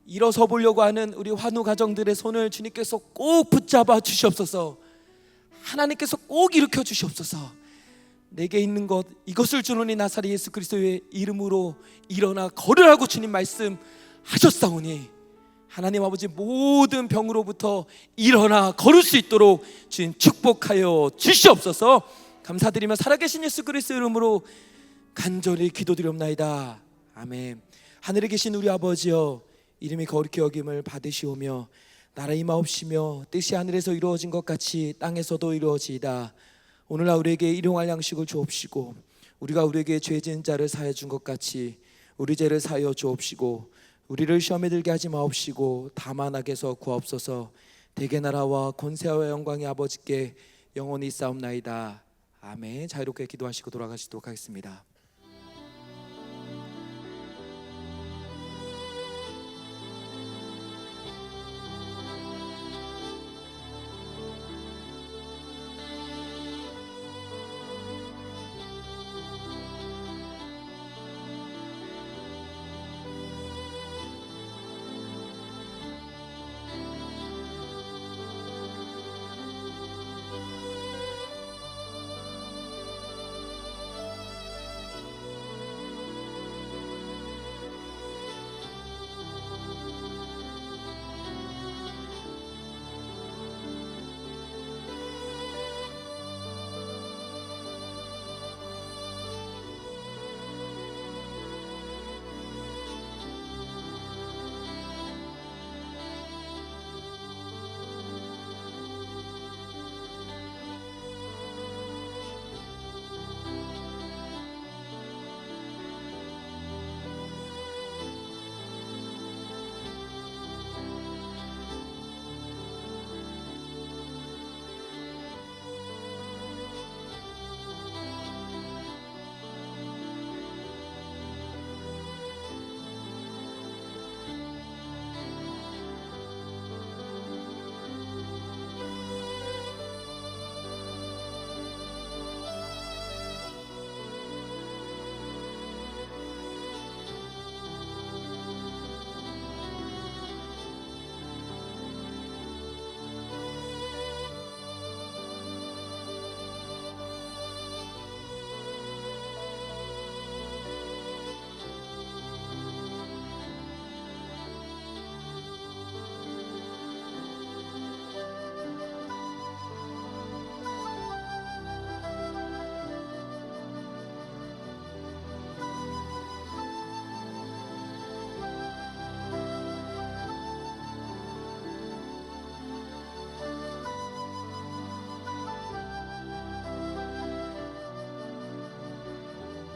일어서 보려고 하는 우리 환우 가정들의 손을 주님께서 꼭 붙잡아 주시옵소서. 하나님께서 꼭 일으켜 주시옵소서. 내게 있는 것 이것을 주노니 나사렛 예수 그리스도의 이름으로 일어나 걸으라고 주님 말씀하셨사오니, 하나님 아버지 모든 병으로부터 일어나 걸을 수 있도록 주님 축복하여 주시옵소서. 감사드리며 살아계신 예수 그리스도의 이름으로 간절히 기도드리옵나이다. 아멘. 하늘에 계신 우리 아버지여, 이름이 거룩히 여김을 받으시오며 나라 임하옵시며 뜻이 하늘에서 이루어진 것 같이 땅에서도 이루어지이다. 오늘날 우리에게 일용할 양식을 주옵시고, 우리가 우리에게 죄 지은 자를 사하여 준 것 같이 우리 죄를 사하여 주옵시고, 우리를 시험에 들게 하지 마옵시고 다만 악에서 구하옵소서. 대개 나라와 권세와 영광의 아버지께 영원히 싸움나이다. 아멘. 자유롭게 기도하시고 돌아가시도록 하겠습니다.